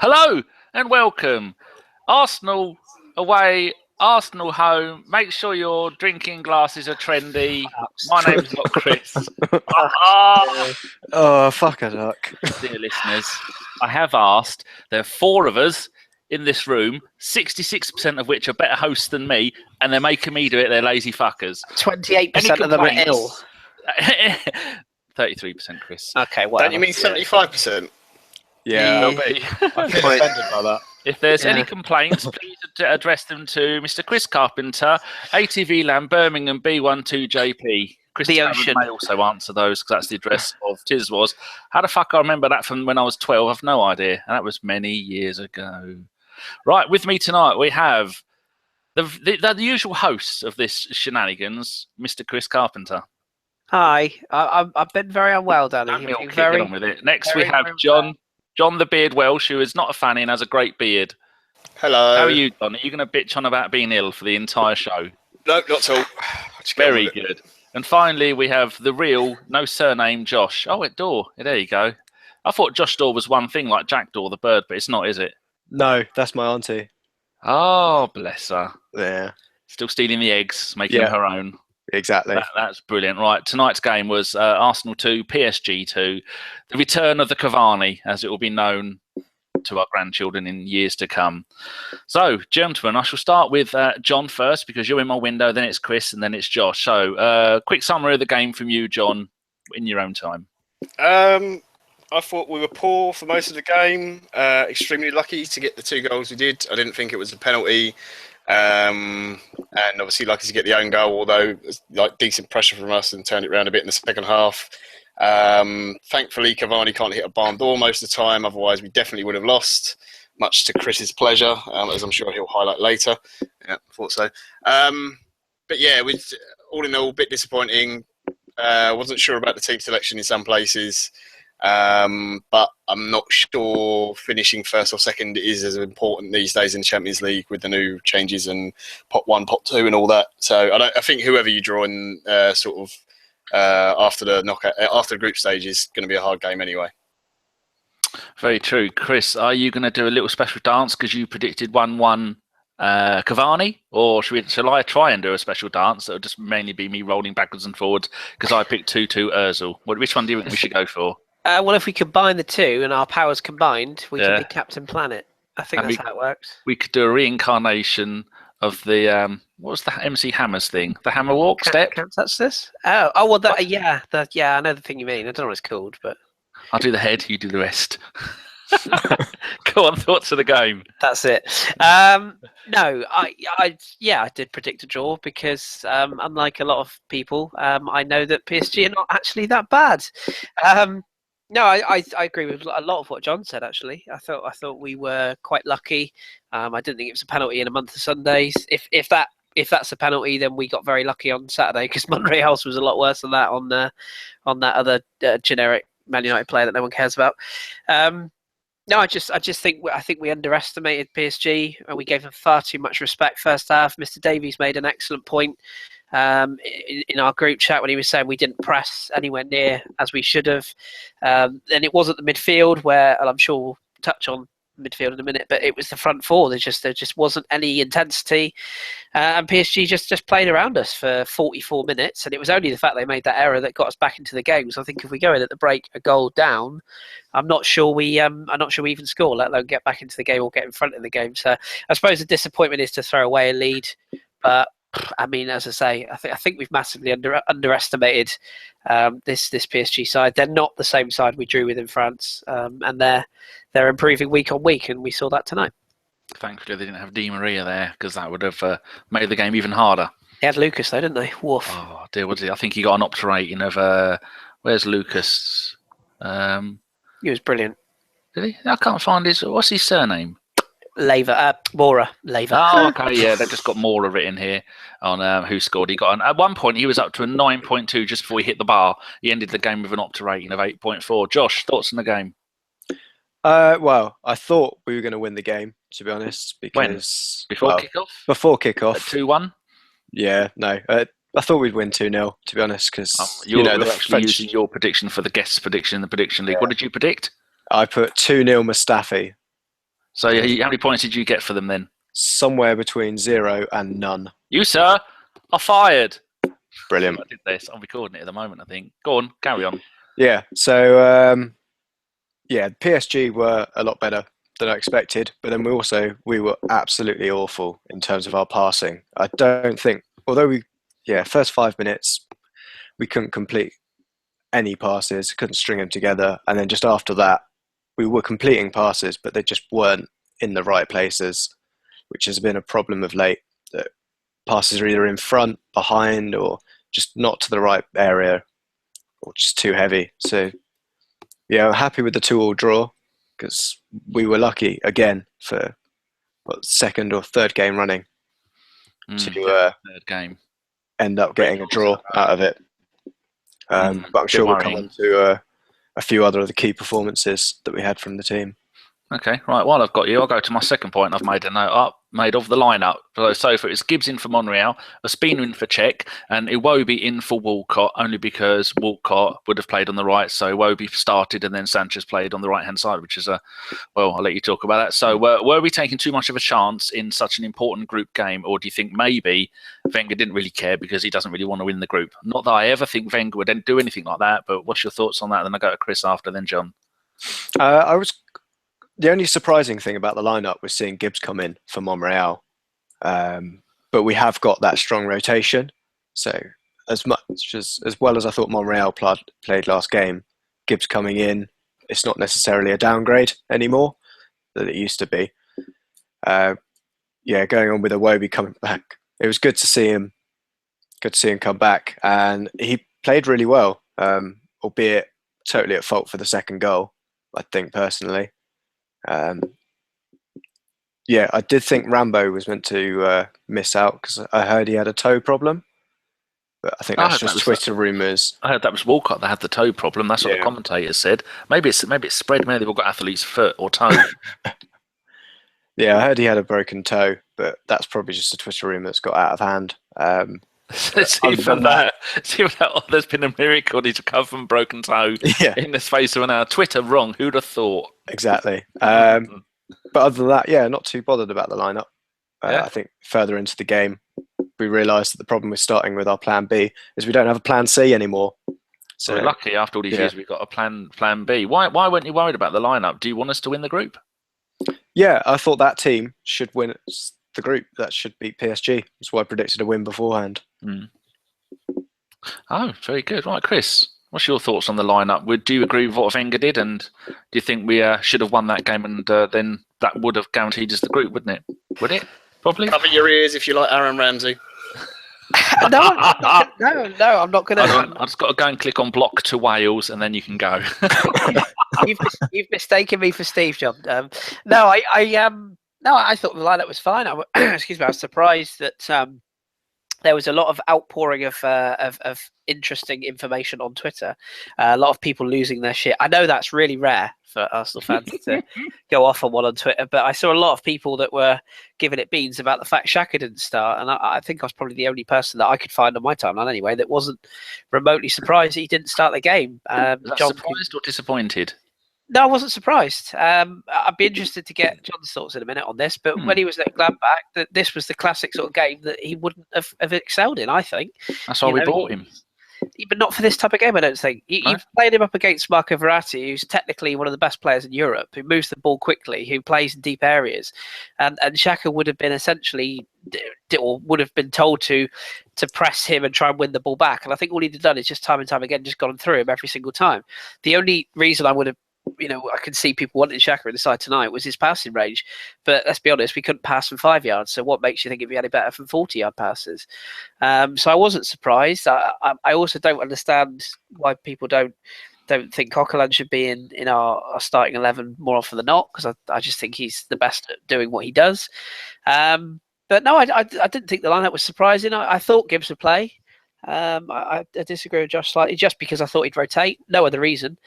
Hello and welcome. Arsenal away, Arsenal home. Make sure your drinking glasses are trendy. My name's not Kris. Oh, fuck a duck. Dear listeners, I have asked. There are four of us in this room, 66% of which are better hosts than me, and they're making me do it. They're lazy fuckers. 28% of them are ill. 33%, Kris. Okay, whatever. Don't you mean 75%? Yeah. Will be. I feel offended by that. If there's any complaints, please address them to Mr. Chris Carpenter, ATV Land, Birmingham, B12JP. Chris The Ocean. may also answer those because that's the address of Tiswas. How the fuck I remember that from when I was 12? I've no idea. And that was many years ago. Right, with me tonight we have the usual host of this shenanigans, Mr. Chris Carpenter. Hi, I've been very unwell, Danny. And we'll get on with it. Next we have John the Beard Welsh, who is not a fanny and has a great beard. Hello. How are you, John? Are you going to bitch on about being ill for the entire show? No, not at all. Very good. And finally, we have the real, no surname, Josh. Oh, at Daw. There you go. I thought Josh Daw was one thing like Jack Daw, the bird, but it's not, is it? No, that's my auntie. Oh, bless her. Yeah. Still stealing the eggs, making them her own. Exactly. That's brilliant. Right, tonight's game was Arsenal 2, PSG 2. The return of the Cavani, as it will be known to our grandchildren in years to come. So, gentlemen, I shall start with John first because you're in my window, then it's Chris, and then it's Josh. So, quick summary of the game from you, John, in your own time. I thought we were poor for most of the game. Extremely lucky to get the 2 goals we did. I didn't think it was a penalty. And obviously lucky to get the own goal, although it was like decent pressure from us and turned it around a bit in the second half. Thankfully, Cavani can't hit a barn door most of the time. Otherwise, we definitely would have lost, much to Chris's pleasure, as I'm sure he'll highlight later. Yeah, I thought so. But yeah, it was all in all a bit disappointing. Wasn't sure about the team selection in some places. But I'm not sure finishing first or second is as important these days in the Champions League with the new changes and pot 1, pot 2 and all that. So I think whoever you draw in after the group stage is going to be a hard game anyway. Very true. Chris, are you going to do a little special dance because you predicted 1-1 Cavani, or shall I try and do a special dance that will just mainly be me rolling backwards and forwards because I picked 2-2 Ozil? Which one do you think we should go for? Well, if we combine the two and our powers combined, we can be Captain Planet. I think that's how it works. We could do a reincarnation of the what was the MC Hammers thing? The Hammer Walk step. That's this. Oh, well, I know the thing you mean. I don't know what it's called, but I'll do the head. You do the rest. Go on, thoughts of the game. That's it. No, I did predict a draw because unlike a lot of people, I know that PSG are not actually that bad. No, I agree with a lot of what John said. Actually, I thought we were quite lucky. I didn't think it was a penalty in a month of Sundays. If that's a penalty, then we got very lucky on Saturday because Monreal's was a lot worse than that on that other generic Man United player that no one cares about. No, I think we underestimated PSG and we gave them far too much respect first half. Mr. Davies made an excellent point in our group chat when he was saying we didn't press anywhere near as we should have. And it wasn't the midfield where, and I'm sure we'll touch on midfield in a minute, but it was the front four. There just wasn't any intensity, and PSG just played around us for 44 minutes. And it was only the fact they made that error that got us back into the game. So I think if we go in at the break a goal down, I'm not sure we even score, let alone get back into the game or get in front of the game. So I suppose the disappointment is to throw away a lead, but I mean, as I say, I think we've massively underestimated this PSG side. They're not the same side we drew with in France, and they're improving week on week, and we saw that tonight. Thankfully, they didn't have Di Maria there because that would have made the game even harder. They had Lucas though, didn't they? Woof. Oh dear, what did he? I think he got an operating of where's Lucas? He was brilliant. Did he? I can't find what's his surname? Mora. Oh, okay, yeah, they've just got Mora written here on who scored. He got at one point he was up to a 9.2 just before he hit the bar. He ended the game with an opta rating of 8.4. Josh, thoughts on the game? Well, I thought we were going to win the game, to be honest, because before kickoff. Before kickoff, 2-1. Yeah, no, I thought we'd win 2-0, to be honest, because you're actually using your prediction for the guest prediction in the prediction league. Yeah. What did you predict? I put 2-0 Mustafi. So how many points did you get for them then? Somewhere between 0 and none. You, sir, are fired. Brilliant. I did this. I'm recording it at the moment, I think. Go on, carry on. Yeah, so PSG were a lot better than I expected, but then we were absolutely awful in terms of our passing. I don't think, although first 5 minutes we couldn't complete any passes, couldn't string them together, and then just after that we were completing passes, but they just weren't in the right places, which has been a problem of late. That passes are either in front, behind, or just not to the right area, or just too heavy. So yeah, I'm happy with the 2-2 draw because we were lucky again for second or third game running to third game end up getting a draw out of it. But I'm sure we'll come on to a few other of the key performances that we had from the team. Okay, right. While I've got you, I'll go to my second point. I've made a note made of the lineup. So for it's Gibbs in for Monreal, Ospina in for Cech, and Iwobi in for Walcott, only because Walcott would have played on the right. So Iwobi started, and then Sanchez played on the right hand side, which is well, I'll let you talk about that. So were we taking too much of a chance in such an important group game, or do you think maybe Wenger didn't really care because he doesn't really want to win the group? Not that I ever think Wenger would do anything like that, but what's your thoughts on that? Then I go to Kris after, then John. The only surprising thing about the lineup was seeing Gibbs come in for Monreal, but we have got that strong rotation. So as well as I thought Monreal played last game, Gibbs coming in, it's not necessarily a downgrade anymore that it used to be. Going on with Iwobi coming back, it was good to see him. Good to see him come back, and he played really well, albeit totally at fault for the second goal, I think personally. I did think Rambo was meant to miss out because I heard he had a toe problem, but I think that's just Twitter rumours. I heard that was Walcott that had the toe problem. That's what the commentators said. Maybe it's spread. Maybe they've all got athlete's foot or toe. Yeah, I heard he had a broken toe, but that's probably just a Twitter rumour that's got out of hand. It's even that. There's been a miracle he's recovered from broken toe in the space of an hour. Twitter wrong. Who'd have thought? Exactly. But other than that, not too bothered about the lineup. I think further into the game, we realised that the problem with starting with our plan B is we don't have a plan C anymore. So we're lucky after all these years we've got a plan B. Why weren't you worried about the lineup? Do you want us to win the group? Yeah, I thought that team should win the group. That should beat PSG. That's why I predicted a win beforehand. Oh, very good. Right, Kris, what's your thoughts on the lineup? Do you agree with what Wenger did, and do you think we should have won that game, and then that would have guaranteed us the group, wouldn't it? Would it? Probably. Cover your ears if you like Aaron Ramsey. No, I'm not going to. I've just got to go and click on block to Wales, and then you can go. You've mistaken me for Steve, John. No, I thought the lineup was fine. Excuse me, I was surprised that there was a lot of outpouring of interesting information on Twitter. A lot of people losing their shit. I know that's really rare for Arsenal fans to go off on one on Twitter, but I saw a lot of people that were giving it beans about the fact Xhaka didn't start, and I think I was probably the only person that I could find on my timeline anyway that wasn't remotely surprised that he didn't start the game. John, surprised or disappointed? No, I wasn't surprised. I'd be interested to get John's thoughts in a minute on this, but when he was at Gladbach, this was the classic sort of game that he wouldn't have excelled in, I think. That's why we bought him. But not for this type of game, I don't think. You've played him up against Marco Verratti, who's technically one of the best players in Europe, who moves the ball quickly, who plays in deep areas. And Xhaka would have been essentially, or would have been told to press him and try and win the ball back. And I think all he'd have done is just time and time again, just gone through him every single time. The only reason I would have, I could see people wanting Xhaka in the side tonight was his passing range. But let's be honest, we couldn't pass from 5 yards. So what makes you think it'd be any better from 40-yard passes? So I wasn't surprised. I also don't understand why people don't think Coquelin should be in our starting 11 more often than not, because I just think he's the best at doing what he does. But no, I didn't think the lineup was surprising. I thought Gibbs would play. I disagree with Josh slightly, just because I thought he'd rotate, no other reason.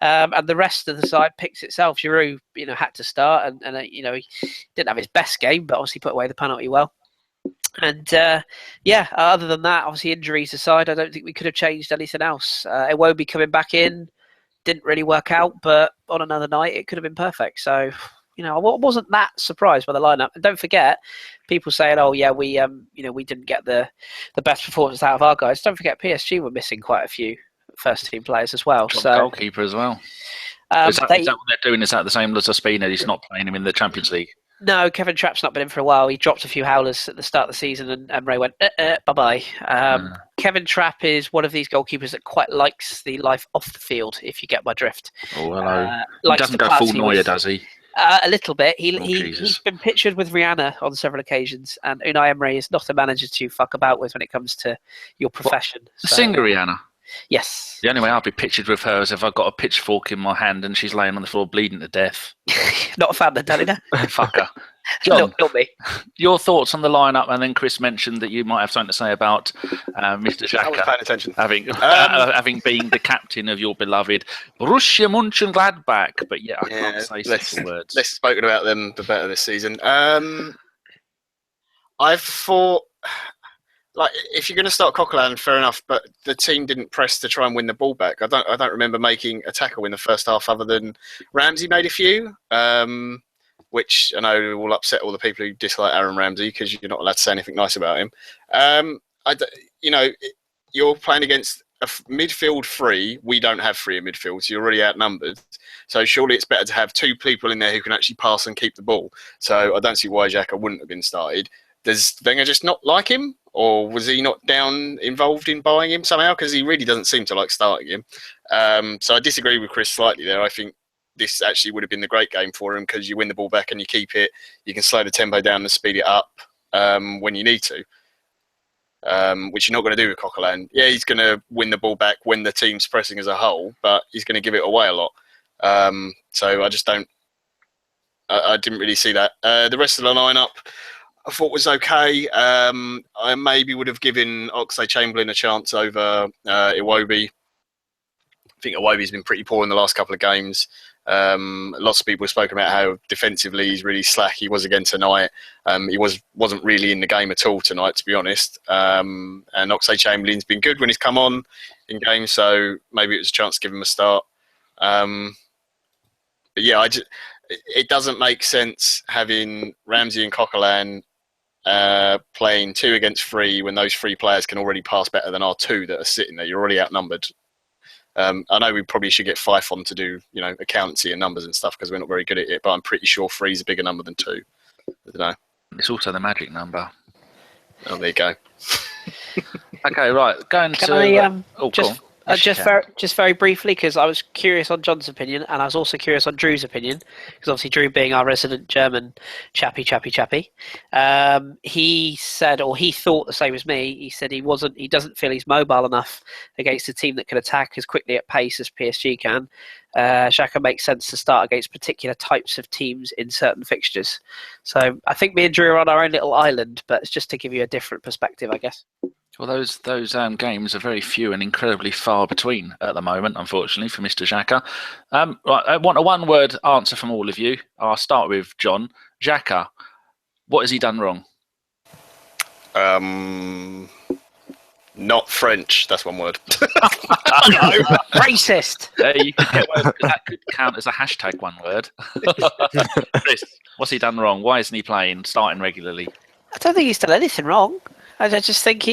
And the rest of the side picks itself. Giroud, had to start, and he didn't have his best game, but obviously put away the penalty well. And other than that, obviously injuries aside, I don't think we could have changed anything else. Iwobi coming back in didn't really work out, but on another night it could have been perfect. So I wasn't that surprised by the lineup. And don't forget, people saying, "Oh yeah, we we didn't get the best performance out of our guys." Don't forget, PSG were missing quite a few first team players as well. Top So goalkeeper as well. Is that what they're doing? Is that the same as Ospina? He's not playing him in the Champions League. No, Kevin Trapp's not been in for a while. He dropped a few howlers at the start of the season, and Ray went, bye-bye. Kevin Trapp is one of these goalkeepers that quite likes the life off the field, if you get my drift. Oh, hello. Likes He doesn't to go full party Neuer, with- does he? A little bit. Jesus. He's been pictured with Rihanna on several occasions, and Unai Emery is not a manager to fuck about with when it comes to your profession. The singer Rihanna. Yes. The only way I'll be pictured with her is if I've got a pitchfork in my hand and she's laying on the floor bleeding to death. Not a fan then, Dalina. Fuck her. John, Not me. your thoughts on the lineup, and then Kris mentioned that you might have something to say about Mr. I was Xhaka paying attention. having been the captain of your beloved Borussia Mönchengladbach. But yeah, I can't say simple words. Less spoken about them, the better this season. I thought, like, if you're going to start Coquelin, fair enough, but the team didn't press to try and win the ball back. I don't remember making a tackle in the first half, other than Ramsey made a few, which I know will upset all the people who dislike Aaron Ramsey because you're not allowed to say anything nice about him. You're playing against a midfield three. We don't have three in midfield, so you're already outnumbered. So surely it's better to have two people in there who can actually pass and keep the ball. So I don't see why Xhaka wouldn't have been started. Does Wenger just not like him? Or was he not involved in buying him somehow? Because he really doesn't seem to like starting him. So I disagree with Kris slightly there. I think this actually would have been the great game for him because you win the ball back and you keep it. You can slow the tempo down and speed it up when you need to, which you're not going to do with Coquelin. Yeah, he's going to win the ball back when the team's pressing as a whole, but he's going to give it away a lot. So I just don't... I didn't really see that. The rest of the lineup I thought was okay. I maybe would have given Oxlade-Chamberlain a chance over Iwobi. I think Iwobi's been pretty poor in the last couple of games. Lots of people have spoken about how defensively he's really slack. He was again tonight. He wasn't really in the game at all tonight, to be honest. And Oxlade-Chamberlain's been good when he's come on in games, so maybe it was a chance to give him a start. But yeah, it doesn't make sense having Ramsey and Coquelin playing 2 against 3 when those 3 players can already pass better than our 2 that are sitting there. You're already outnumbered. I know we probably should get Fife on to do, accountancy and numbers and stuff because we're not very good at it, but I'm pretty sure 3 is a bigger number than 2. I don't know. It's also the magic number. Oh, there you go. Okay, right. Going Can to... I just very briefly, because I was curious on John's opinion, and I was also curious on Drew's opinion, because obviously Drew being our resident German chappy, he said, or he thought the same as me. He said he doesn't feel he's mobile enough against a team that can attack as quickly at pace as PSG can. Xhaka makes sense to start against particular types of teams in certain fixtures. So I think me and Drew are on our own little island, but it's just to give you a different perspective, I guess. Well, those games are very few and incredibly far between at the moment, unfortunately, for Mr. Xhaka. Right, I want a one-word answer from all of you. I'll start with John. Xhaka, what has he done wrong? Not French. That's one word. Racist. You could get words, 'cause that could count as a hashtag one word. Kris, what's he done wrong? Why isn't he starting regularly? I don't think he's done anything wrong. I just think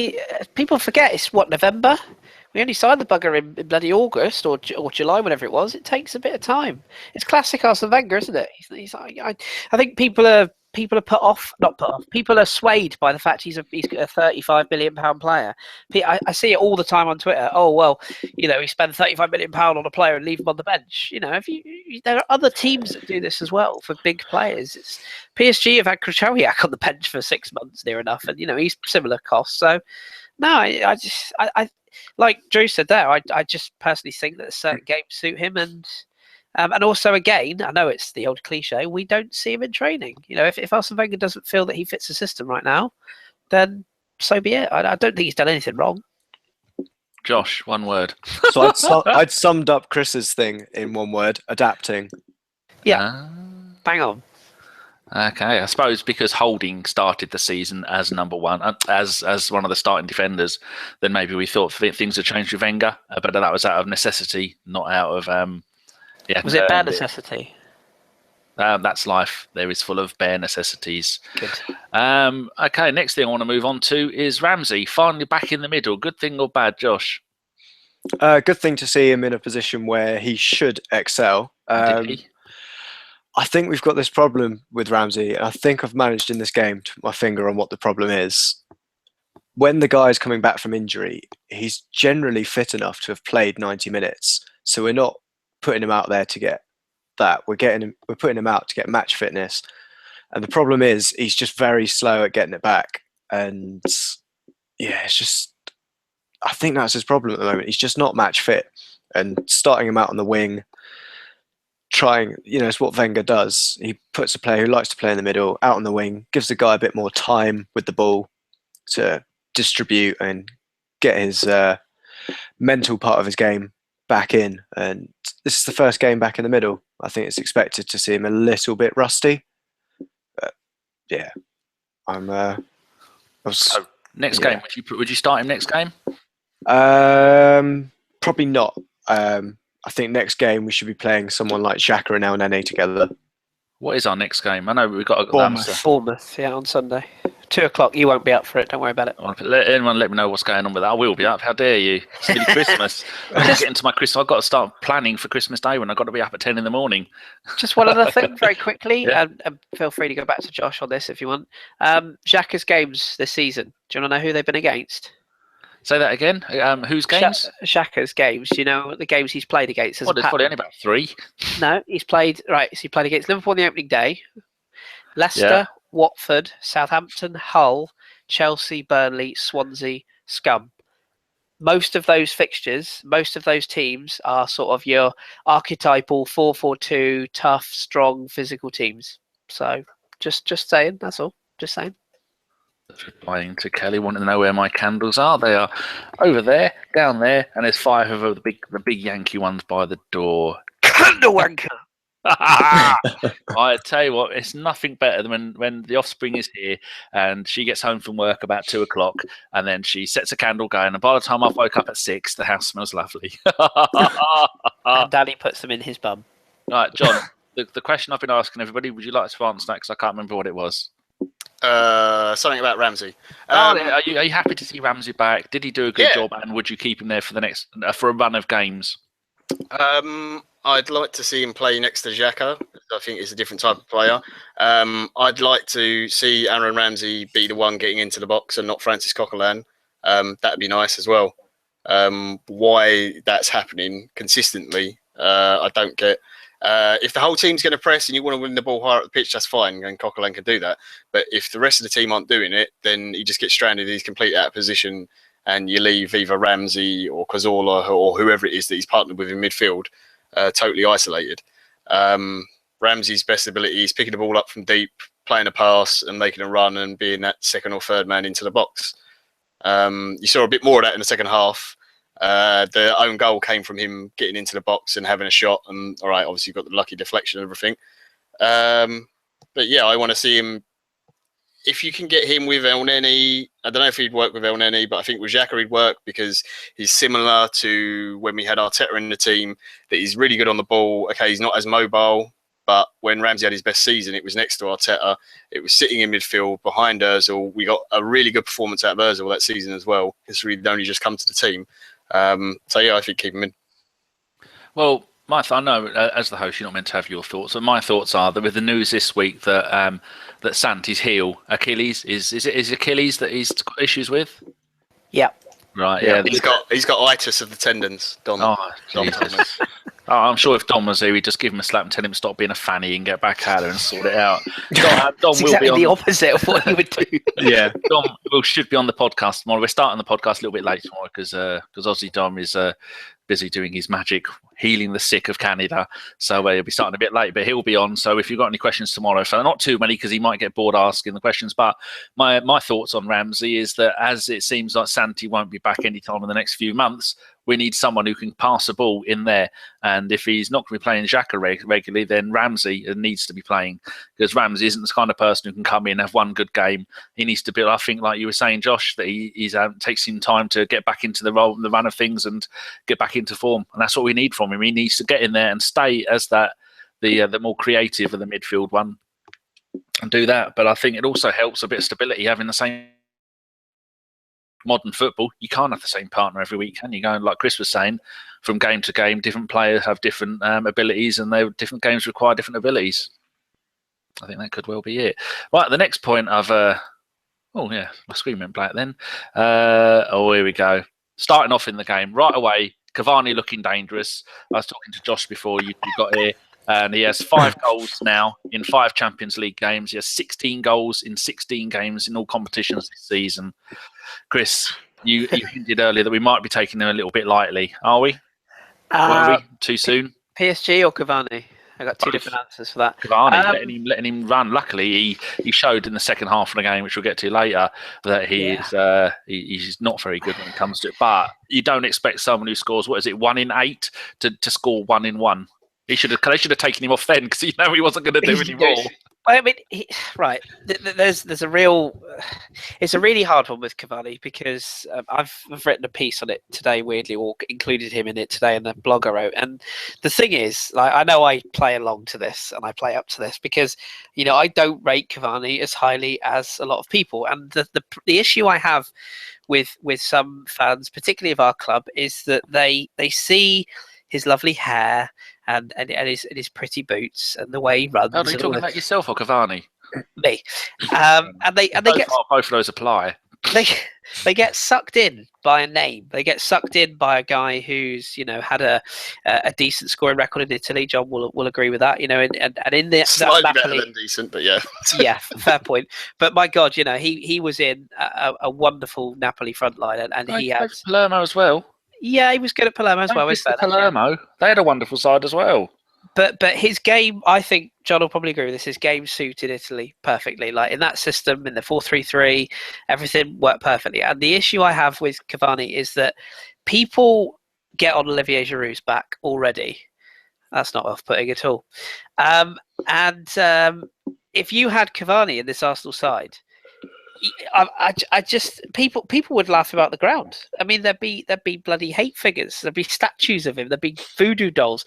people forget it's November. We only signed the bugger in bloody August or July, whatever it was. It takes a bit of time. It's classic Arsene Wenger, isn't it? I think people are not put off. People are swayed by the fact he's a £35 million player. I see it all the time on Twitter. Oh well, he spent £35 million on a player and leave him on the bench. There are other teams that do this as well for big players. PSG have had Krychowiak on the bench for 6 months near enough, and he's similar cost. So no, I like Drew said there. I just personally think that certain games suit him, and also, again, I know it's the old cliche, we don't see him in training. If Arsene Wenger doesn't feel that he fits the system right now, then so be it. I don't think he's done anything wrong. Josh, one word. So I'd summed up Chris's thing in one word: adapting. Yeah, bang on. Okay, I suppose because Holding started the season as number one, as one of the starting defenders, then maybe we thought things had changed with Wenger, but that was out of necessity, not out of... Was it bad necessity? That's life. There is full of bare necessities. Good. Okay, next thing I want to move on to is Ramsey finally back in the middle. Good thing or bad, Josh? Good thing to see him in a position where he should excel. Did he? I think we've got this problem with Ramsey, and I think I've managed in this game to put my finger on what the problem is. When the guy's coming back from injury, he's generally fit enough to have played 90 minutes. So we're not putting him out there to get that. We're putting him out to get match fitness. And the problem is he's just very slow at getting it back. And yeah, it's just, I think that's his problem at the moment. He's just not match fit. And starting him out on the wing, trying, it's what Wenger does. He puts a player who likes to play in the middle out on the wing, gives the guy a bit more time with the ball to distribute and get his mental part of his game back in. And this is the first game back in the middle. I think it's expected to see him a little bit rusty. But yeah, Next game, would you start him next game? Probably not. I think next game we should be playing someone like Xhaka and El Nene together. What is our next game? I know we've got Bournemouth, yeah, on Sunday. 2:00. You won't be up for it. Don't worry about it. Anyone let me know what's going on with that? I will be up. How dare you? It's nearly Christmas. I'm just getting to my Christmas. I've got to start planning for Christmas Day when I've got to be up at 10 in the morning. Just one other thing, very quickly, Yeah. and feel free to go back to Josh on this if you want. Xhaka's games this season. Do you want to know who they've been against? Say that again. Whose games? Xhaka's games. Do you know the games he's played against? There's probably only about 3. No, he's played So he played against Liverpool on the opening day, Leicester, Watford, Southampton, Hull, Chelsea, Burnley, Swansea, Scum. Most of those fixtures, most of those teams are sort of your archetypal 4-4-2, tough, strong, physical teams. So just saying, that's all. Just saying. Replying to Kelly, wanting to know where my candles are. They are over there, down there, and there's 5 of the big Yankee ones by the door. Candle wanker. I tell you what, it's nothing better than when the offspring is here and she gets home from work about 2:00 and then she sets a candle going, and by the time I woke up at 6, the house smells lovely. And Daddy puts them in his bum. Right, John, the question I've been asking everybody, would you like to answer that? Because I can't remember what it was. Something about Ramsey. Are you happy to see Ramsey back? Did he do a good job, and would you keep him there for the next for a run of games? I'd like to see him play next to Xhaka. I think he's a different type of player. I'd like to see Aaron Ramsey be the one getting into the box and not Francis Coquelin. That'd be nice as well. Why that's happening consistently, I don't get. If the whole team's going to press and you want to win the ball higher up the pitch, that's fine, and Coquelin can do that. But if the rest of the team aren't doing it, then he just gets stranded. He's completely out of position, and you leave either Ramsey or Cazorla or whoever it is that he's partnered with in midfield totally isolated. Ramsey's best ability is picking the ball up from deep, playing a pass and making a run and being that second or third man into the box. You saw a bit more of that in the second half. The own goal came from him getting into the box and having a shot. And all right, obviously got the lucky deflection and everything. But yeah, I want to see him. If you can get him with El Neni, I don't know if he'd work with El Neni, but I think with Xhaka he'd work because he's similar to when we had Arteta in the team, that he's really good on the ball. Okay, he's not as mobile, but when Ramsey had his best season, it was next to Arteta. It was sitting in midfield behind Ozil. We got a really good performance out of Ozil that season as well. He's really only just come to the team. So yeah, I think keep him in. Well, I know as the host, you're not meant to have your thoughts, but my thoughts are that with the news this week that that Santi's heel, Achilles, is it Achilles that he's got issues with? Yeah. Right. Yeah. He's got itis of the tendons. Dom told me. I'm sure if Dom was here, we'd just give him a slap and tell him to stop being a fanny and get back at her and sort it out. Dom It's will exactly be on the opposite of what he would do. Yeah, Dom should be on the podcast tomorrow. We're starting the podcast a little bit late tomorrow because Aussie Dom is busy doing his magic, healing the sick of Canada. So he'll be starting a bit late, but he'll be on. So if you've got any questions tomorrow, so not too many because he might get bored asking the questions. But my thoughts on Ramsey is that as it seems like Santi won't be back anytime in the next few months, we need someone who can pass a ball in there. And if he's not going to be playing Xhaka regularly, then Ramsey needs to be playing, because Ramsey isn't the kind of person who can come in and have one good game. He needs to be, I think, like you were saying, Josh, that he's takes him time to get back into the run of things and get back into form. And that's what we need from him. He needs to get in there and stay as that the more creative of the midfield one and do that. But I think it also helps a bit of stability having the same modern football. You can't have the same partner every week, can you? Going like Kris was saying, from game to game, different players have different abilities, and different games require different abilities. I think that could well be it. Right, the next point I've oh yeah, my screen went black then. Oh, here we go. Starting off in the game right away, Cavani looking dangerous. I was talking to Josh before you got here, and he has 5 goals now in 5 Champions League games. He has 16 goals in 16 games in all competitions this season. Kris, you hinted earlier that we might be taking him a little bit lightly. Are we? Were we? Too soon? PSG or Cavani? I got 2 different answers for that. Cavani, letting him run. Luckily, he showed in the second half of the game, which we'll get to later, that he's not very good when it comes to it. But you don't expect someone who scores 1 in 8 to score 1 in 1. They should have taken him off then, because he wasn't going to do any more. I mean, right. There's a real. It's a really hard one with Cavani because I've written a piece on it today, weirdly, or included him in it today in the blog I wrote. And the thing is, like, I know I play along to this and I play up to this because, I don't rate Cavani as highly as a lot of people. And the issue I have with some fans, particularly of our club, is that they see his lovely hair and his pretty boots and the way he runs. Are you talking about yourself or Cavani? Me. And they get both of those apply. They get sucked in by a name. They get sucked in by a guy who's had a decent scoring record in Italy. John will agree with that. And in the slightly that better than decent, but yeah. Yeah, fair point. But my God, he was in a wonderful Napoli front line, and he had Palermo as well. Yeah, he was good at Palermo as well. Palermo, they had a wonderful side as well. But his game, I think John will probably agree with this. His game suited Italy perfectly. Like in that system, in the 4-3-3, everything worked perfectly. And the issue I have with Cavani is that people get on Olivier Giroud's back already. That's not off-putting at all. If you had Cavani in this Arsenal side, I just people would laugh about the ground. I mean, there'd be bloody hate figures. There'd be statues of him. There'd be voodoo dolls.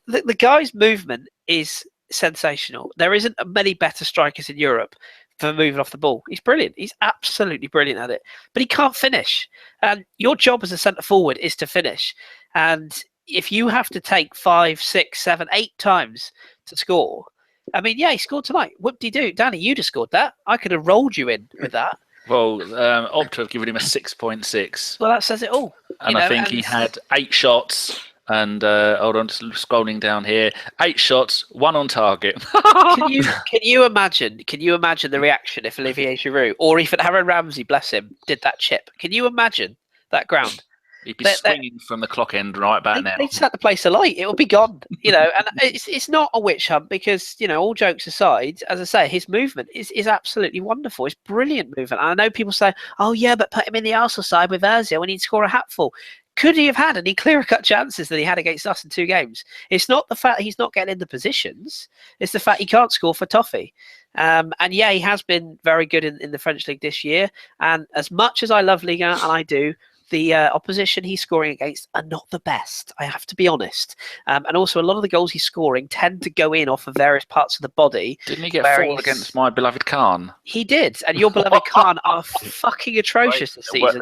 The guy's movement is sensational. There isn't many better strikers in Europe for moving off the ball. He's brilliant. He's absolutely brilliant at it. But he can't finish. And your job as a centre forward is to finish. And if you have to take 5, 6, 7, 8 times to score. I mean, yeah, he scored tonight. Whoop-de-doo. Danny, you'd have scored that. I could have rolled you in with that. Well, Opta have given him a 6.6. Well, that says it all. And I think he had 8 shots. And hold on, just scrolling down here. 8 shots, 1 on target. Can you imagine? Can you imagine the reaction if Olivier Giroud or even Aaron Ramsey, bless him, did that chip? Can you imagine that ground? He'd be swinging from the clock end right back now. They'd set the place alight. It would be gone. And it's not a witch hunt because, all jokes aside, as I say, his movement is absolutely wonderful. It's brilliant movement. And I know people say, oh, yeah, but put him in the Arsenal side with Ozil and he'd score a hatful. Could he have had any clearer cut chances than he had against us in 2 games? It's not the fact he's not getting in the positions. It's the fact he can't score for toffee. And yeah, he has been very good in the French league this year. And as much as I love Ligue 1, and I do, the opposition he's scoring against are not the best, I have to be honest. And also, a lot of the goals he's scoring tend to go in off of various parts of the body. Didn't he get 4 against my beloved Khan? He did. And your beloved Khan are fucking atrocious this season.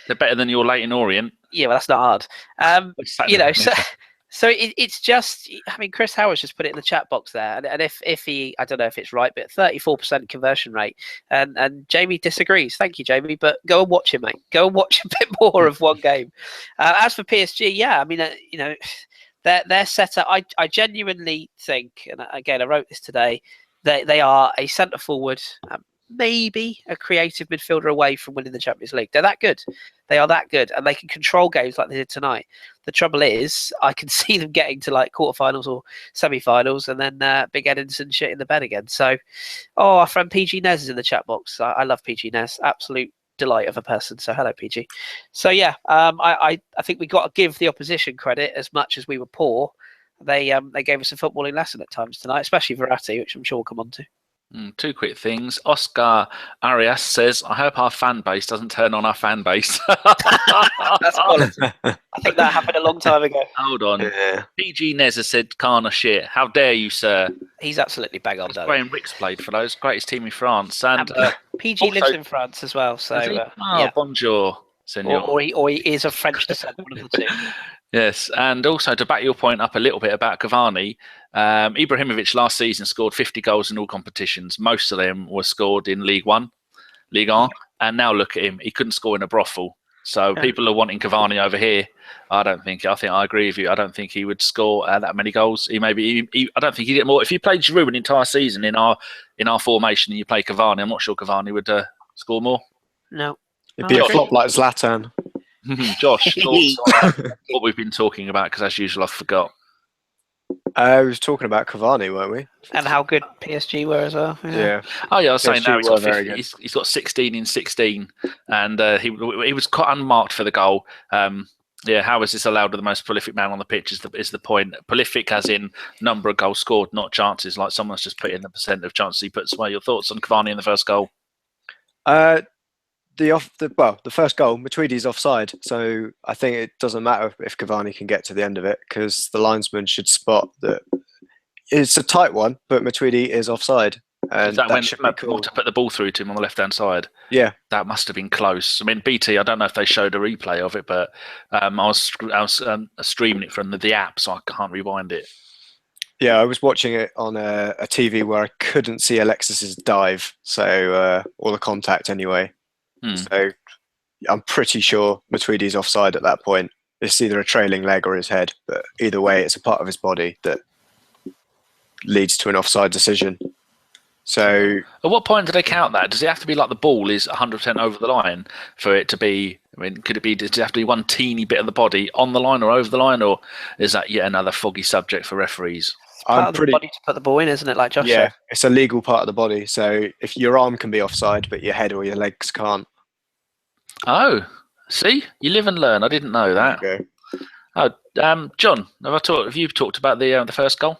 They're better than your Leighton Orient. Yeah, well, that's not hard. So it's just, I mean, Chris Howard's just put it in the chat box there. And if he, I don't know if it's right, but 34% conversion rate. And Jamie disagrees. Thank you, Jamie. But go and watch it, mate. Go and watch a bit more of one game. As for PSG, yeah, I mean, their setup, I genuinely think, and again, I wrote this today, they are a centre forward, maybe a creative midfielder away from winning the Champions League. They're that good. They are that good, and they can control games like they did tonight. The trouble is, I can see them getting to like quarterfinals or semi-finals, and then Big Edinson shit in the bed again. So, our friend PG Nez is in the chat box. I love PG Nez, absolute delight of a person. So, hello PG. So yeah, I think we got to give the opposition credit as much as we were poor. They gave us a footballing lesson at times tonight, especially Verratti, which I'm sure we'll come on to. Two quick things. Oscar Arias says, I hope our fan base doesn't turn on our fan base. That's quality. I think that happened a long time ago. Hold on. Yeah. PG Nez has said, Kana shit. How dare you, sir? He's absolutely bang on, though. Graham Ricks played for those. Greatest team in France. And PG also- lives in France as well, so yeah. Bonjour, senor. Or he is of French descent, one of the two. Yes, and also to back your point up a little bit about Cavani, Ibrahimovic last season scored 50 goals in all competitions. Most of them were scored in League One, Ligue 1, and now look at him. He couldn't score in a brothel. So people are wanting Cavani over here. I think I agree with you. I don't think he would score that many goals. I don't think he'd get more. If you played Giroud an entire season in our formation and you play Cavani, I'm not sure Cavani would score more. No. It'd be a flop like Zlatan. Josh, thoughts on what we've been talking about? Because as usual, I forgot. We was talking about Cavani, weren't we? And how good PSG were as well. Yeah. Oh yeah, I was saying PSG now he's got were very 50, he's got 16 in 16, and he was quite unmarked for the goal. How is this allowed with the most prolific man on the pitch? Is the point? Prolific as in number of goals scored, not chances. Like someone's just put in the percent of chances he puts away. Your thoughts on Cavani in the first goal? The first goal, Matuidi's offside, so I think it doesn't matter if Cavani can get to the end of it because the linesman should spot that it's a tight one, but Matuidi is offside, and Is that when should be cool. to put the ball through to him on the left-hand side? Yeah, that must have been close. I mean, BT, I don't know if they showed a replay of it, but I was streaming it from the app, so I can't rewind it. Yeah, I was watching it on a TV where I couldn't see Alexis's dive, so or the contact anyway. So I'm pretty sure Matuidi's offside at that point. It's either a trailing leg or his head, but either way, it's a part of his body that leads to an offside decision. So at what point do they count that? Does it have to be like the ball is 100% over the line for it to be? I mean, does it have to be one teeny bit of the body on the line or over the line, or is that yet another foggy subject for referees? It's part of the body to put the ball in, isn't it? Like Josh said. It's a legal part of the body. So if your arm can be offside, but your head or your legs can't. Oh, see, you live and learn. I didn't know that. Okay. Oh, John, have you talked about the first goal?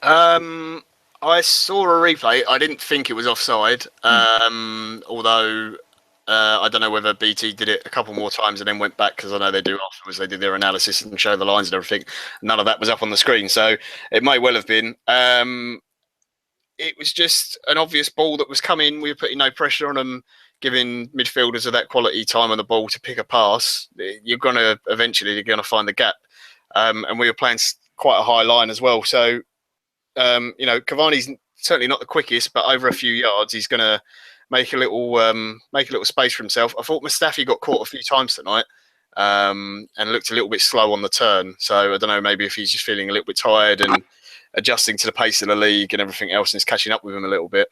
I saw a replay. I didn't think it was offside, although I don't know whether BT did it a couple more times and then went back, because I know they do afterwards. They did their analysis and show the lines and everything. None of that was up on the screen, so it may well have been. It was just an obvious ball that was coming. We were putting no pressure on them, giving midfielders of that quality time on the ball to pick a pass. You're going to find the gap, and we were playing quite a high line as well. So, Cavani's certainly not the quickest, but over a few yards, he's going to make a little space for himself. I thought Mustafi got caught a few times tonight, and looked a little bit slow on the turn. So I don't know, maybe if he's just feeling a little bit tired and adjusting to the pace of the league and everything else, and it's catching up with him a little bit.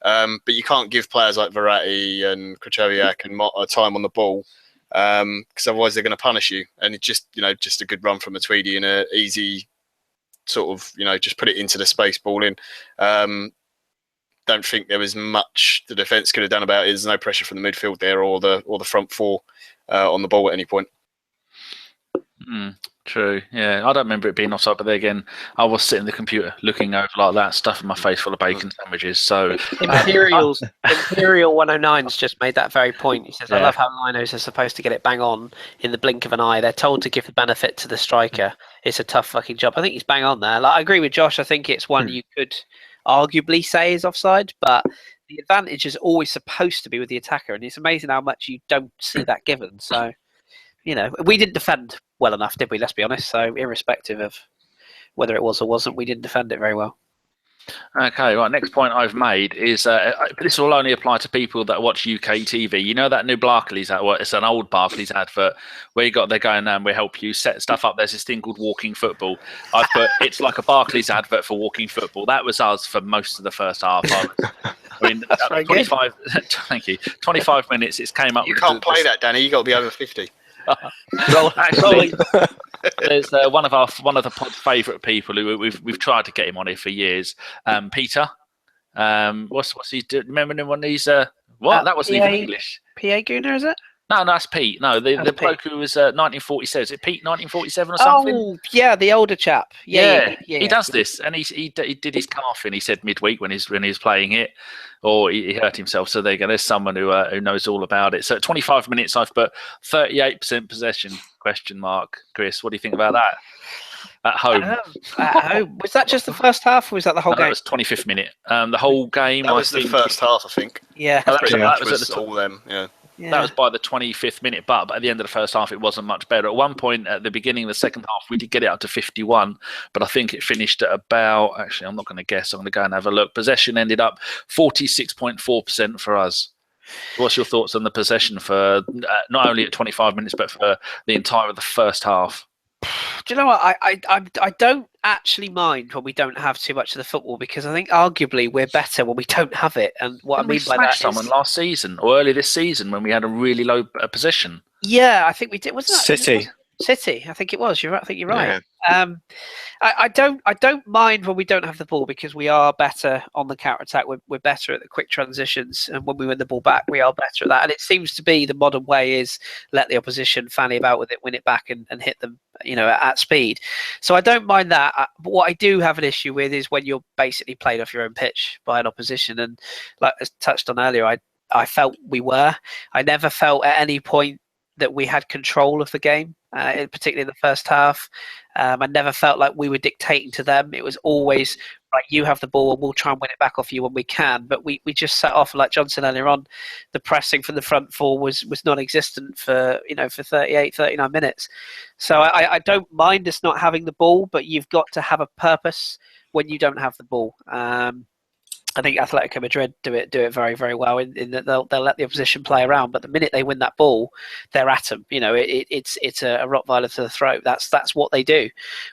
But you can't give players like Verratti and Krychowiak and Motta time on the ball, because otherwise they're going to punish you. And it's just a good run from Matuidi and a easy sort of, just put it into the space, ball in. Don't think there was much the defence could have done about it. There's no pressure from the midfield there or the front four on the ball at any point. True. Yeah, I don't remember it being offside, but then again, I was sitting at the computer looking over like that, stuffing my face full of bacon sandwiches. So Imperial 109's just made that very point. He says, "I love how linos are supposed to get it bang on in the blink of an eye. They're told to give the benefit to the striker. It's a tough fucking job." I think he's bang on there. Like, I agree with Josh. I think it's one you could arguably say is offside, but the advantage is always supposed to be with the attacker, and it's amazing how much you don't see that given. So, we didn't defend well enough, did we? Let's be honest. So, irrespective of whether it was or wasn't, we didn't defend it very well. Okay, right. Next point I've made is this will only apply to people that watch UK TV. You know that new Barclays advert? It's an old Barclays advert where they're going, we help you set stuff up. There's this thing called Walking Football. I put it's like a Barclays advert for Walking Football. That was us for most of the first half. I mean, 25. Thank you. 25 minutes. It came up. You can't play that, Danny. You got to be over 50. Well, actually, there's one of the pod's favourite people who we've tried to get him on here for years. Peter, what's he do? Remember him when he's what? That wasn't even English. PA Gooner, is it? No, that's Pete. No, the That's bloke who was 1947. Is it Pete 1947 or something? Oh, yeah, the older chap. Yeah. He does this, and he did his calfing. He said midweek when he was playing it, or he hurt himself. So there you go. There's someone who knows all about it. So at 25 minutes, I've put 38% possession. Question mark, Chris. What do you think about that? At home. At home. Was that just the first half, or was that the whole game? That was 25th minute. The whole game. That was the first half, I think. Yeah. That was at the all them. Yeah. Yeah. That was by the 25th minute, but at the end of the first half, it wasn't much better. At one point, at the beginning of the second half, we did get it up to 51, but I think it finished at about, actually, I'm not going to guess, I'm going to go and have a look. Possession ended up 46.4% for us. What's your thoughts on the possession for not only at 25 minutes, but for the entire of the first half? Do you know what? I don't actually mind when we don't have too much of the football, because I think arguably we're better when we don't have it. And what I mean by that is someone last season or early this season when we had a really low possession. Yeah, I think we did. Wasn't that City? I think it was. You're right. I think you're right. Yeah. I don't mind when we don't have the ball, because we are better on the counter attack. We're better at the quick transitions, and when we win the ball back, we are better at that. And it seems to be the modern way is let the opposition fanny about with it, win it back, and hit them, at speed. So I don't mind that. But what I do have an issue with is when you're basically played off your own pitch by an opposition. And like as touched on earlier, I felt we were. I never felt at any point that we had control of the game, particularly in the first half. I never felt like we were dictating to them. It was always, right, you have the ball and we'll try and win it back off you when we can. But we just set off, like John said earlier on, the pressing from the front four was non-existent for 38, 39 minutes. So I don't mind us not having the ball, but you've got to have a purpose when you don't have the ball. I think Atletico Madrid do it very, very well in that they'll let the opposition play around, but the minute they win that ball, they're at them. It's a Rottweiler to the throat. That's what they do.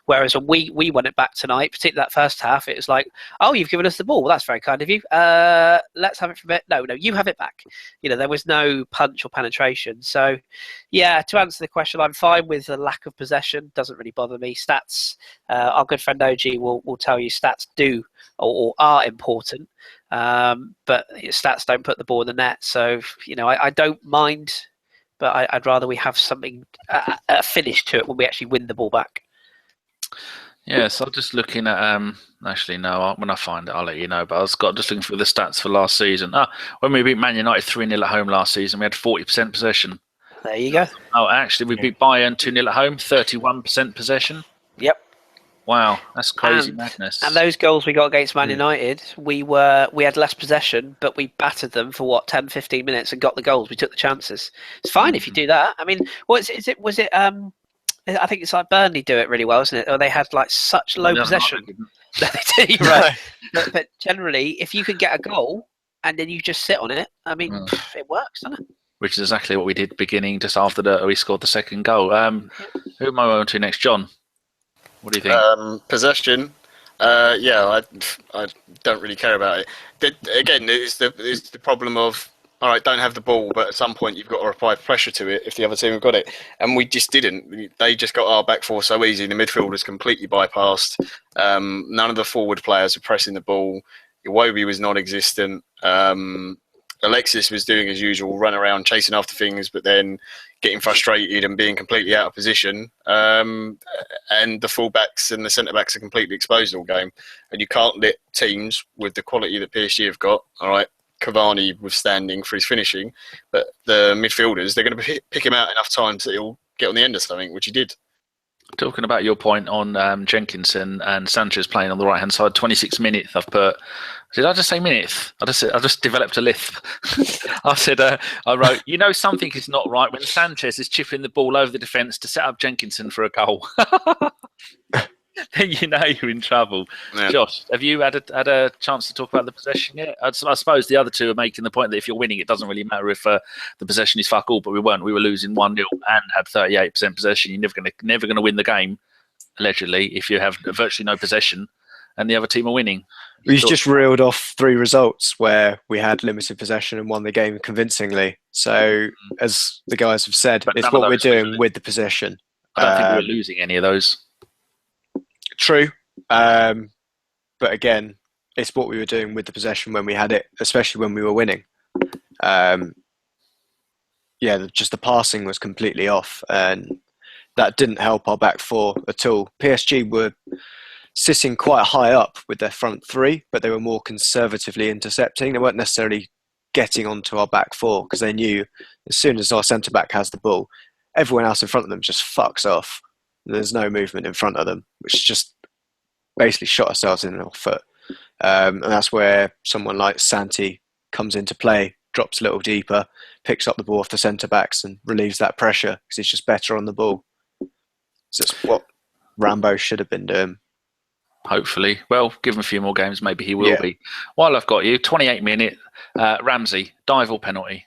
Whereas when we won it back tonight, particularly that first half, it was like, oh, you've given us the ball. Well, that's very kind of you. Let's have it from it. No, you have it back. There was no punch or penetration. So, yeah, to answer the question, I'm fine with the lack of possession. Doesn't really bother me. Stats, our good friend OG will tell you stats do or are important. But stats don't put the ball in the net, so I don't mind, but I'd rather we have something a finish to it when we actually win the ball back. Yeah, so I'm just looking at actually no, when I find it I'll let you know, but I was just looking for the stats for last season. When we beat Man United 3-0 at home last season, we had 40% possession. There you go. Oh, actually we beat Bayern 2-0 at home, 31% possession. Yep. Wow, that's crazy madness. And those goals we got against Man United, we had less possession, but we battered them for 10, 15 minutes and got the goals. We took the chances. It's fine if you do that. I mean, was it? I think it's like Burnley do it really well, isn't it? Or they had like such low possession. They do, right? But generally, if you can get a goal and then you just sit on it, I mean, it works, doesn't it? Which is exactly what we did beginning just after we scored the second goal. Who am I on to next, John? What do you think? Possession. I don't really care about it. Again, it's the problem of, all right, don't have the ball, but at some point you've got to apply pressure to it if the other team have got it. And we just didn't. They just got our back four so easy. The midfielders completely bypassed. None of the forward players were pressing the ball. Iwobi was non-existent. Alexis was doing his usual, run around chasing after things, but then getting frustrated and being completely out of position. And the fullbacks and the centre-backs are completely exposed all game. And you can't let teams with the quality that PSG have got, all right, Cavani withstanding for his finishing, but the midfielders, they're going to pick him out enough times that he'll get on the end of something, which he did. Talking about your point on Jenkinson and Sanchez playing on the right hand side, 26 minutes. I've put. Did I just say minutes? I just developed a lisp. I wrote, something is not right when Sanchez is chipping the ball over the defence to set up Jenkinson for a goal. Then you're in trouble. Yeah. Josh, have you had a chance to talk about the possession yet? I suppose the other two are making the point that if you're winning, it doesn't really matter if the possession is fuck all, but we weren't. We were losing 1-0 and had 38% possession. You're never going to win the game, allegedly, if you have virtually no possession and the other team are winning. We just reeled off 3 results where we had limited possession and won the game convincingly. So, as the guys have said, it's what we're doing with the possession. I don't think we were losing any of those. True. But again, it's what we were doing with the possession when we had it, especially when we were winning. just the passing was completely off, and that didn't help our back four at all. PSG were sitting quite high up with their front three, but they were more conservatively intercepting. They weren't necessarily getting onto our back four because they knew as soon as our centre back has the ball, everyone else in front of them just fucks off. There's no movement in front of them, which just basically shot ourselves in our foot. And that's where someone like Santi comes into play, drops a little deeper, picks up the ball off the centre backs and relieves that pressure because he's just better on the ball. So that's what Rambo should have been doing. Hopefully. Well, give him a few more games, maybe he will be. While I've got you, 28-minute, Ramsey, dive or penalty?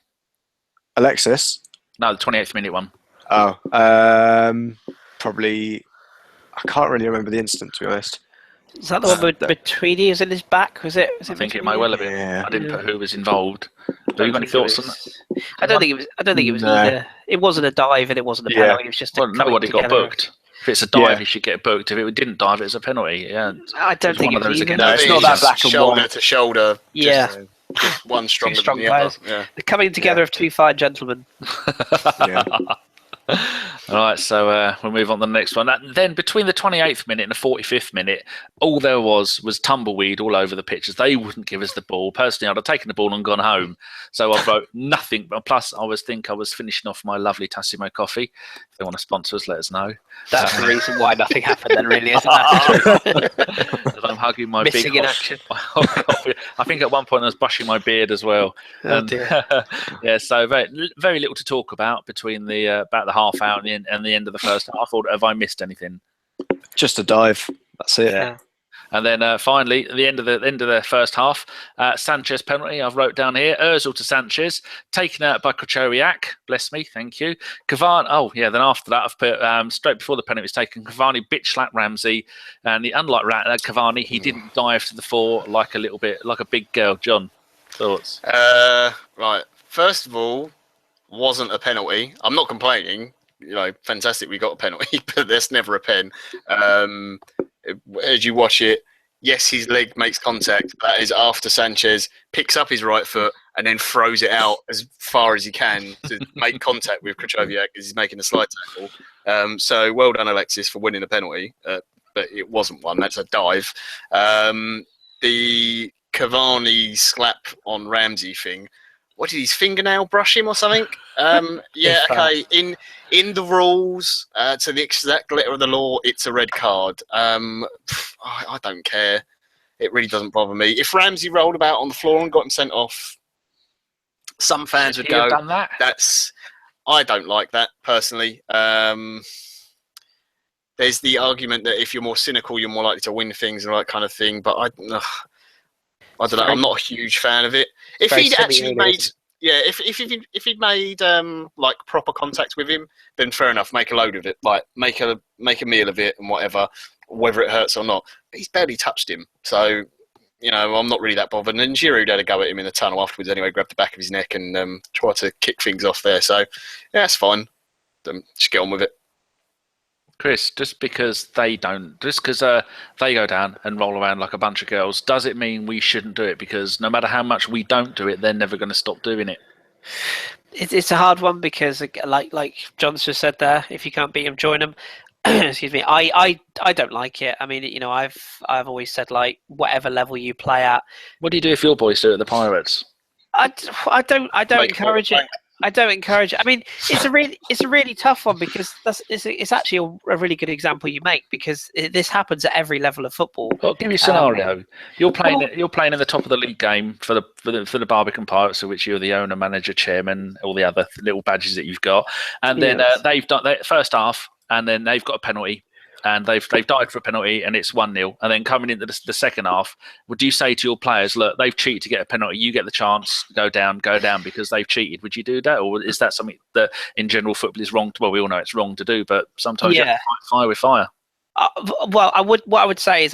Alexis? No, the 28th minute one. Oh, probably. I can't really remember the incident, to be honest. Is that the one with Matuidi is in his back? Was it? I think it may well have been. Yeah. I didn't put who was involved. Have you got any thoughts on that? I don't think it was either. It wasn't a dive and it wasn't a penalty. It was just nobody got booked. If it's a dive, he should get booked. If it didn't dive, it's a penalty. Yeah. I don't think it was either. No, it's not that black and shoulder white. to shoulder. Yeah. Just one stronger Two strong than the other. players. Yeah. The coming together of two fine gentlemen. Yeah. All right, so we'll move on to the next one. Then between the 28th minute and the 45th minute, all there was tumbleweed all over the pitches. They wouldn't give us the ball. Personally, I'd have taken the ball and gone home. So I wrote nothing. Plus, I was finishing off my lovely Tassimo coffee. If they want to sponsor us, let us know. That's the reason why nothing happened then, really, isn't it? I'm hugging my Missing big in action. coffee. I think at one point I was brushing my beard as well. Oh, dear. Yeah, so very little to talk about between about the half hour and the end of the first half. Or have I missed anything? Just a dive. That's it. Yeah. And then finally, at the end of the first half, Sanchez penalty. I've wrote down here: Özil to Sanchez, taken out by Krychowiak. Bless me, thank you. Cavani. Oh yeah. Then after that, I've put straight before the penalty was taken. Cavani bitch slapped Ramsey, and unlike Cavani, he didn't dive to the fore like a big girl. John, thoughts? Right. First of all, wasn't a penalty. I'm not complaining. Fantastic, we got a penalty, but there's never a pen. As you watch it, yes, his leg makes contact. That is after Sanchez picks up his right foot and then throws it out as far as he can to make contact with Krychowiak as he's making a slide tackle. So well done, Alexis, for winning a penalty, but it wasn't one. That's a dive. The Cavani slap on Ramsey thing. What did his fingernail brush him or something? Yeah, okay. In the rules, to the exact letter of the law, it's a red card. I don't care. It really doesn't bother me. If Ramsey rolled about on the floor and got him sent off, some fans would go, done that? I don't like that, personally. There's the argument that if you're more cynical, you're more likely to win things and all that kind of thing, but I don't know. I'm not a huge fan of it. If he'd actually made, if he'd made like proper contact with him, then fair enough. Make a load of it, like make a meal of it and whatever, whether it hurts or not. But he's barely touched him, so I'm not really that bothered. And then Giroud had a go at him in the tunnel afterwards. Anyway, grabbed the back of his neck and tried to kick things off there. So yeah, that's fine. Just get on with it. Kris, just because they go down and roll around like a bunch of girls, does it mean we shouldn't do it? Because no matter how much we don't do it, they're never going to stop doing it. It's a hard one because, like John's just said there, if you can't beat them, join them. Excuse me. I don't like it. I mean, I've always said, like, whatever level you play at. What do you do if your boys do it at the Pirates? I don't encourage it. I don't encourage it. I mean, it's a really tough one because it's actually a really good example you make because this happens at every level of football. Well, give you a scenario. You're playing in the top of the league game for the Barbican Pirates, of which you're the owner, manager, chairman, all the other little badges that you've got, and then they've done the first half, and then they've got a penalty. And they've died for a penalty, and it's 1-0. And then coming into the second half, would you say to your players, "Look, they've cheated to get a penalty. You get the chance, go down because they've cheated"? Would you do that, or is that something that in general football is wrong? Well, we all know it's wrong to do, but sometimes you have to fight fire with fire. Well, what I would say is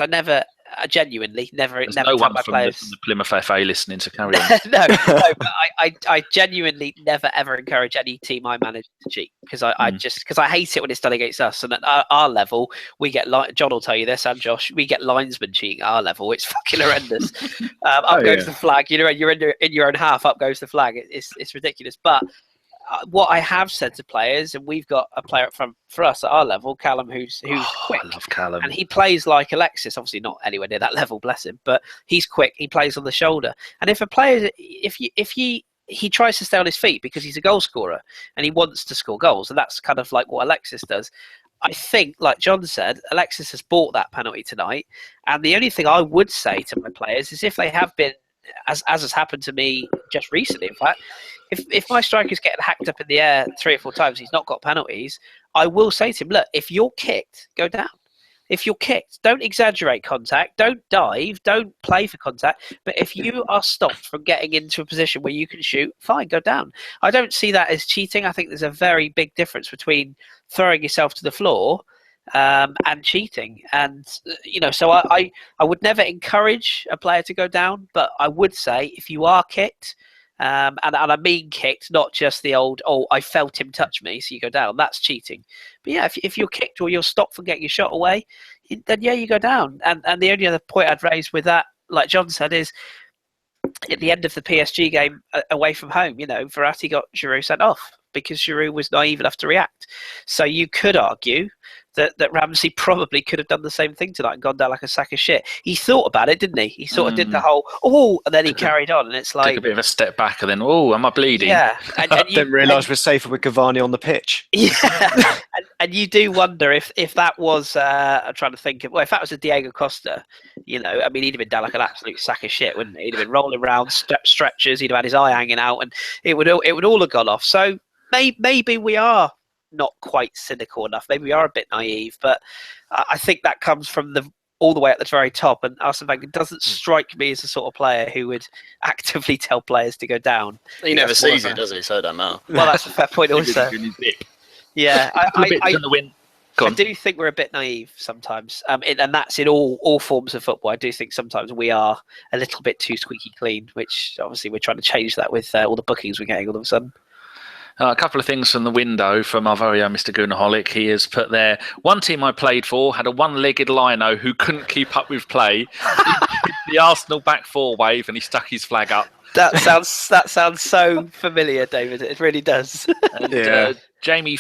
I genuinely never There's never no tell one my from players. the Plymouth FA listening to carry on. no, but I genuinely never ever encourage any team I manage to cheat because I hate it when it's done against us. And at our level, we get John will tell you this, and Josh, we get linesmen cheating at our level. It's fucking horrendous. Up goes the flag. You're in your own half. Up goes the flag. It's ridiculous. But what I have said to players, and we've got a player up front for us at our level, Callum, who's quick. I love Callum. And he plays like Alexis, obviously not anywhere near that level, bless him, but he's quick. He plays on the shoulder. And if a player, he tries to stay on his feet because he's a goal scorer and he wants to score goals, and that's kind of like what Alexis does. I think, like John said, Alexis has bought that penalty tonight. And the only thing I would say to my players is if they have been, as has happened to me just recently, in fact, if my striker's getting hacked up in the air 3 or 4 times, he's not got penalties, I will say to him, look, if you're kicked, go down. If you're kicked, don't exaggerate contact, don't dive, don't play for contact. But if you are stopped from getting into a position where you can shoot, fine, go down. I don't see that as cheating. I think there's a very big difference between throwing yourself to the floor and cheating. And, so I would never encourage a player to go down, but I would say if you are kicked, and I mean kicked, not just the old, I felt him touch me, so you go down. That's cheating. But yeah, if you're kicked or you're stopped from getting your shot away, then yeah, you go down. And the only other point I'd raise with that, like John said, is at the end of the PSG game away from home, Verratti got Giroud sent off because Giroud was naive enough to react. So you could argue that Ramsey probably could have done the same thing tonight and gone down like a sack of shit. He thought about it, didn't he? He sort of did the whole, and then he carried on, and it's like... Took a bit of a step back and then, am I bleeding? Yeah. And you didn't realise we're safer with Cavani on the pitch. Yeah. and you do wonder if that was, I'm trying to think, if that was a Diego Costa, he'd have been down like an absolute sack of shit, wouldn't he? He'd have been rolling around, stretchers, he'd have had his eye hanging out, and it would all have gone off. So maybe we are not quite cynical enough. Maybe we are a bit naive, but I think that comes from all the way at the very top. And Arsene Wenger doesn't strike me as the sort of player who would actively tell players to go down. He never sees it, does he? So it don't matter. Well, that's a fair point also. Yeah, I do think we're a bit naive sometimes, and that's in all forms of football. I do think sometimes we are a little bit too squeaky clean, which obviously we're trying to change that with all the bookings we're getting all of a sudden. A couple of things from the window from our very own Mr. Goonaholic. He has put there, one team I played for had a one-legged lino who couldn't keep up with play. The Arsenal back four wave, and he stuck his flag up. That sounds so familiar, David. It really does. And Jamie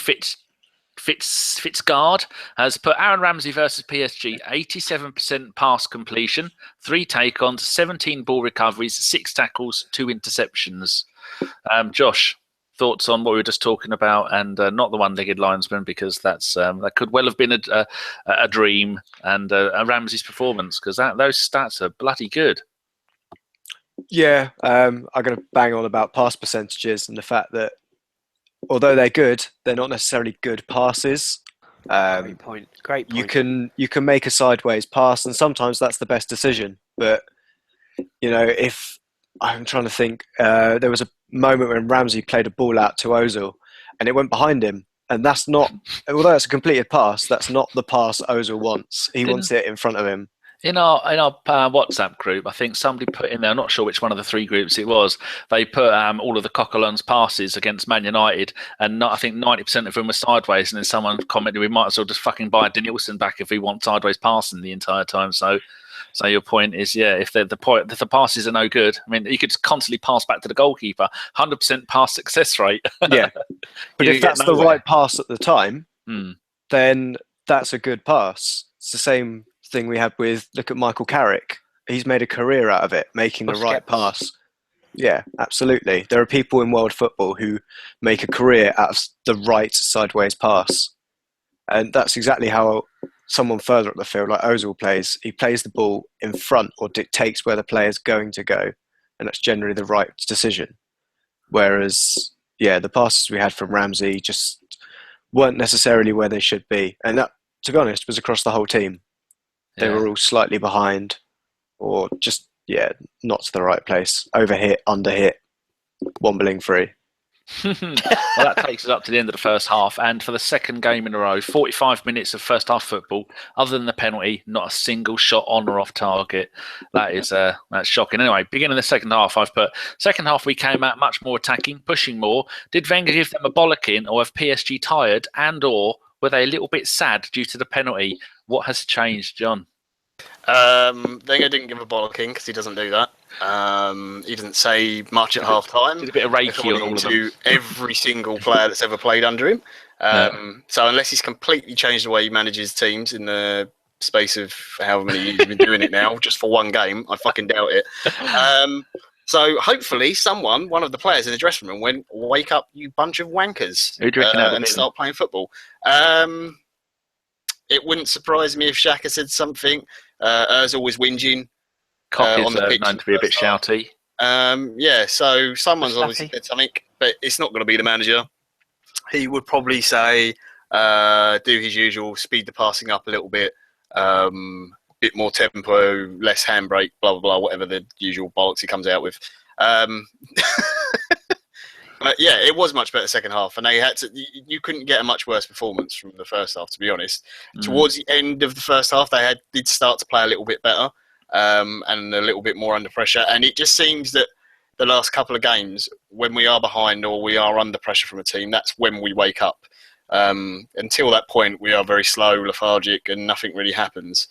Fitzgard has put Aaron Ramsey versus PSG, 87% pass completion, 3 take-ons, 17 ball recoveries, 6 tackles, 2 interceptions. Josh, thoughts on what we were just talking about, and not the one-legged linesman, because that could well have been a dream, and a Ramsey's performance, because those stats are bloody good. Yeah, I'm going to bang on about pass percentages and the fact that although they're good, they're not necessarily good passes. Great point. You can make a sideways pass, and sometimes that's the best decision. But if I'm trying to think, there was a moment when Ramsey played a ball out to Ozil, and it went behind him, and that's not. Although it's a completed pass, that's not the pass Ozil wants. He wants it in front of him. In our WhatsApp group, I think somebody put in there, I'm not sure which one of the 3 groups it was, they put all of the Coquelin's passes against Man United, and I think 90% of them were sideways, and then someone commented, we might as well just fucking buy Danielson back if we want sideways passing the entire time. So your point is, if the passes are no good, you could constantly pass back to the goalkeeper, 100% pass success rate. Yeah, but if that's the right pass at the time, then that's a good pass. It's the same thing we had look at Michael Carrick. He's made a career out of it, making the right pass. Yeah, absolutely. There are people in world football who make a career out of the right sideways pass. And that's exactly how someone further up the field, like Ozil, plays. He plays the ball in front or dictates where the player's going to go. And that's generally the right decision. Whereas, the passes we had from Ramsey just weren't necessarily where they should be. And that, to be honest, was across the whole team. They were all slightly behind, or just, not to the right place. Overhit, underhit, wobbling free. Well, that takes us up to the end of the first half, and for the second game in a row, 45 minutes of first half football, other than the penalty, not a single shot on or off target. That's shocking. Anyway, beginning of the second half, I've put second half we came out much more attacking, pushing more. Did Wenger give them a bollocking, or have PSG tired, and or were they a little bit sad due to the penalty? What has changed, John? Wenger didn't give a bollocking because he doesn't do that. He doesn't say much at half time. Did a bit of Reiki on all of them. To every single player that's ever played under him. So unless he's completely changed the way he manages teams in the space of however many years he's been doing it now, just for one game, I fucking doubt it. So hopefully one of the players in the dressing room went, wake up, you bunch of wankers, Who do you reckon and start playing football. It wouldn't surprise me if Xhaka said something. Ozil was whinging. Cock is on the pitch known to be a bit shouty. So someone's Slappy. obviously said something, but it's not going to be the manager. He would probably say, do his usual, speed the passing up a little bit, bit more tempo, less handbrake, blah, blah, blah, whatever the usual bollocks he comes out with. But yeah, it was much better second half, and they had to. You couldn't get a much worse performance from the first half, to be honest. Towards the end of the first half, they did start to play a little bit better, and a little bit more under pressure. And it just seems that the last couple of games, when we are behind or we are under pressure from a team, that's when we wake up. Until that point, we are very slow, lethargic, and nothing really happens.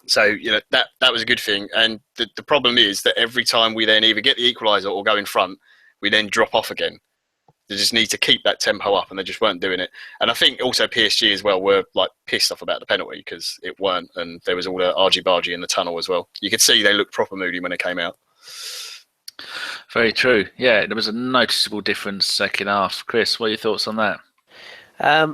So that was a good thing, and the problem is that every time we then either get the equaliser or go in front, we then drop off again. They just need to keep that tempo up, and they just weren't doing it. And I think also PSG as well were like pissed off about the penalty because it weren't, and there was all the argy-bargy in the tunnel as well. You could see they looked proper moody when it came out. Very true. Yeah, there was a noticeable difference second half. Kris, what are your thoughts on that?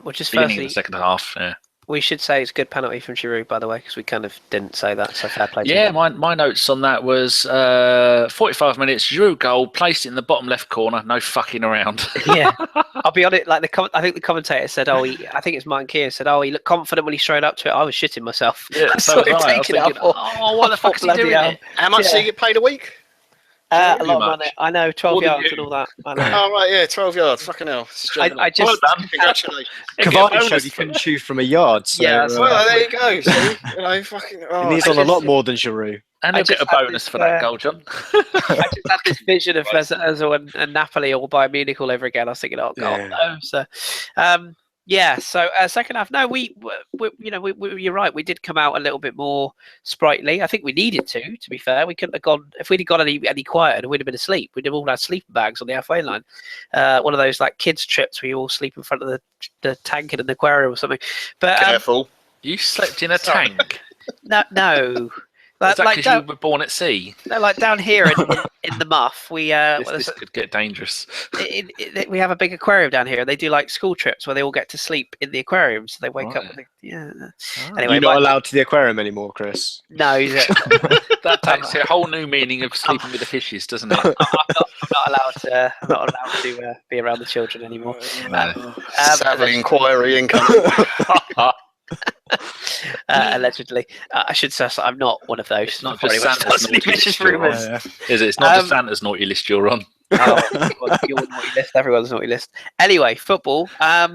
Which is Beginning of firstly, the second half. Yeah. we should say it's a good penalty from Giroud, by the way, because we kind of didn't say that. So fair play to Yeah, him. my notes on that was 45 minutes, Giroud goal, placed it in the bottom left corner, no fucking around. Yeah, I'll be honest. Like I think the commentator said, I think it's Martin Keir said, he looked confident when he strode up to it. I was shitting myself. Yeah, I so saw was him I. I was taking it thinking, up. what the fuck is he Bloody doing hell. it? How much do you get paid a week? A Too lot of much. money. I know, 12 More than yards you. and all that. I know. Oh, right, yeah, 12 yards. Fucking hell. I just- Well done. Congratulations. Cavani showed he couldn't shoot from a yard. So, Yeah, that's Well, there you go. See? Fucking. he needs I on a just- lot more than Giroud. And I he'll get a just had bonus this, for that goal, John. I just had this vision of Ozil and Napoli all Bayern Munich all over again. I was thinking, oh god, Yeah. no. So, So second half, no, we you're right. We did come out a little bit more sprightly. I think we needed to. To be fair, we couldn't have gone if we'd have gone any quieter. We'd have been asleep. We'd have all had sleeping bags on the halfway line. One of those like kids trips where you all sleep in front of the tank in an aquarium or something. But Careful. You slept in a tank. no. Is that Like because you were born at sea? no, like down here in the Muff, we This could get dangerous. we have a big aquarium down here. They do like school trips where they all get to sleep in the aquarium, so they wake up. Right. Anyway, You're not allowed to the aquarium anymore, Kris. No, That takes a whole new meaning of sleeping with the fishes, doesn't it? I'm not allowed to be around the children anymore. Savvy inquiry incoming. Allegedly, I should say I'm not one of those. It's not Probably just won't Santa's start any naughty vicious list you're on. rumours. Is it? It's not just Santa's naughty list you're on. Your naughty list, everyone's naughty list. Anyway, football. I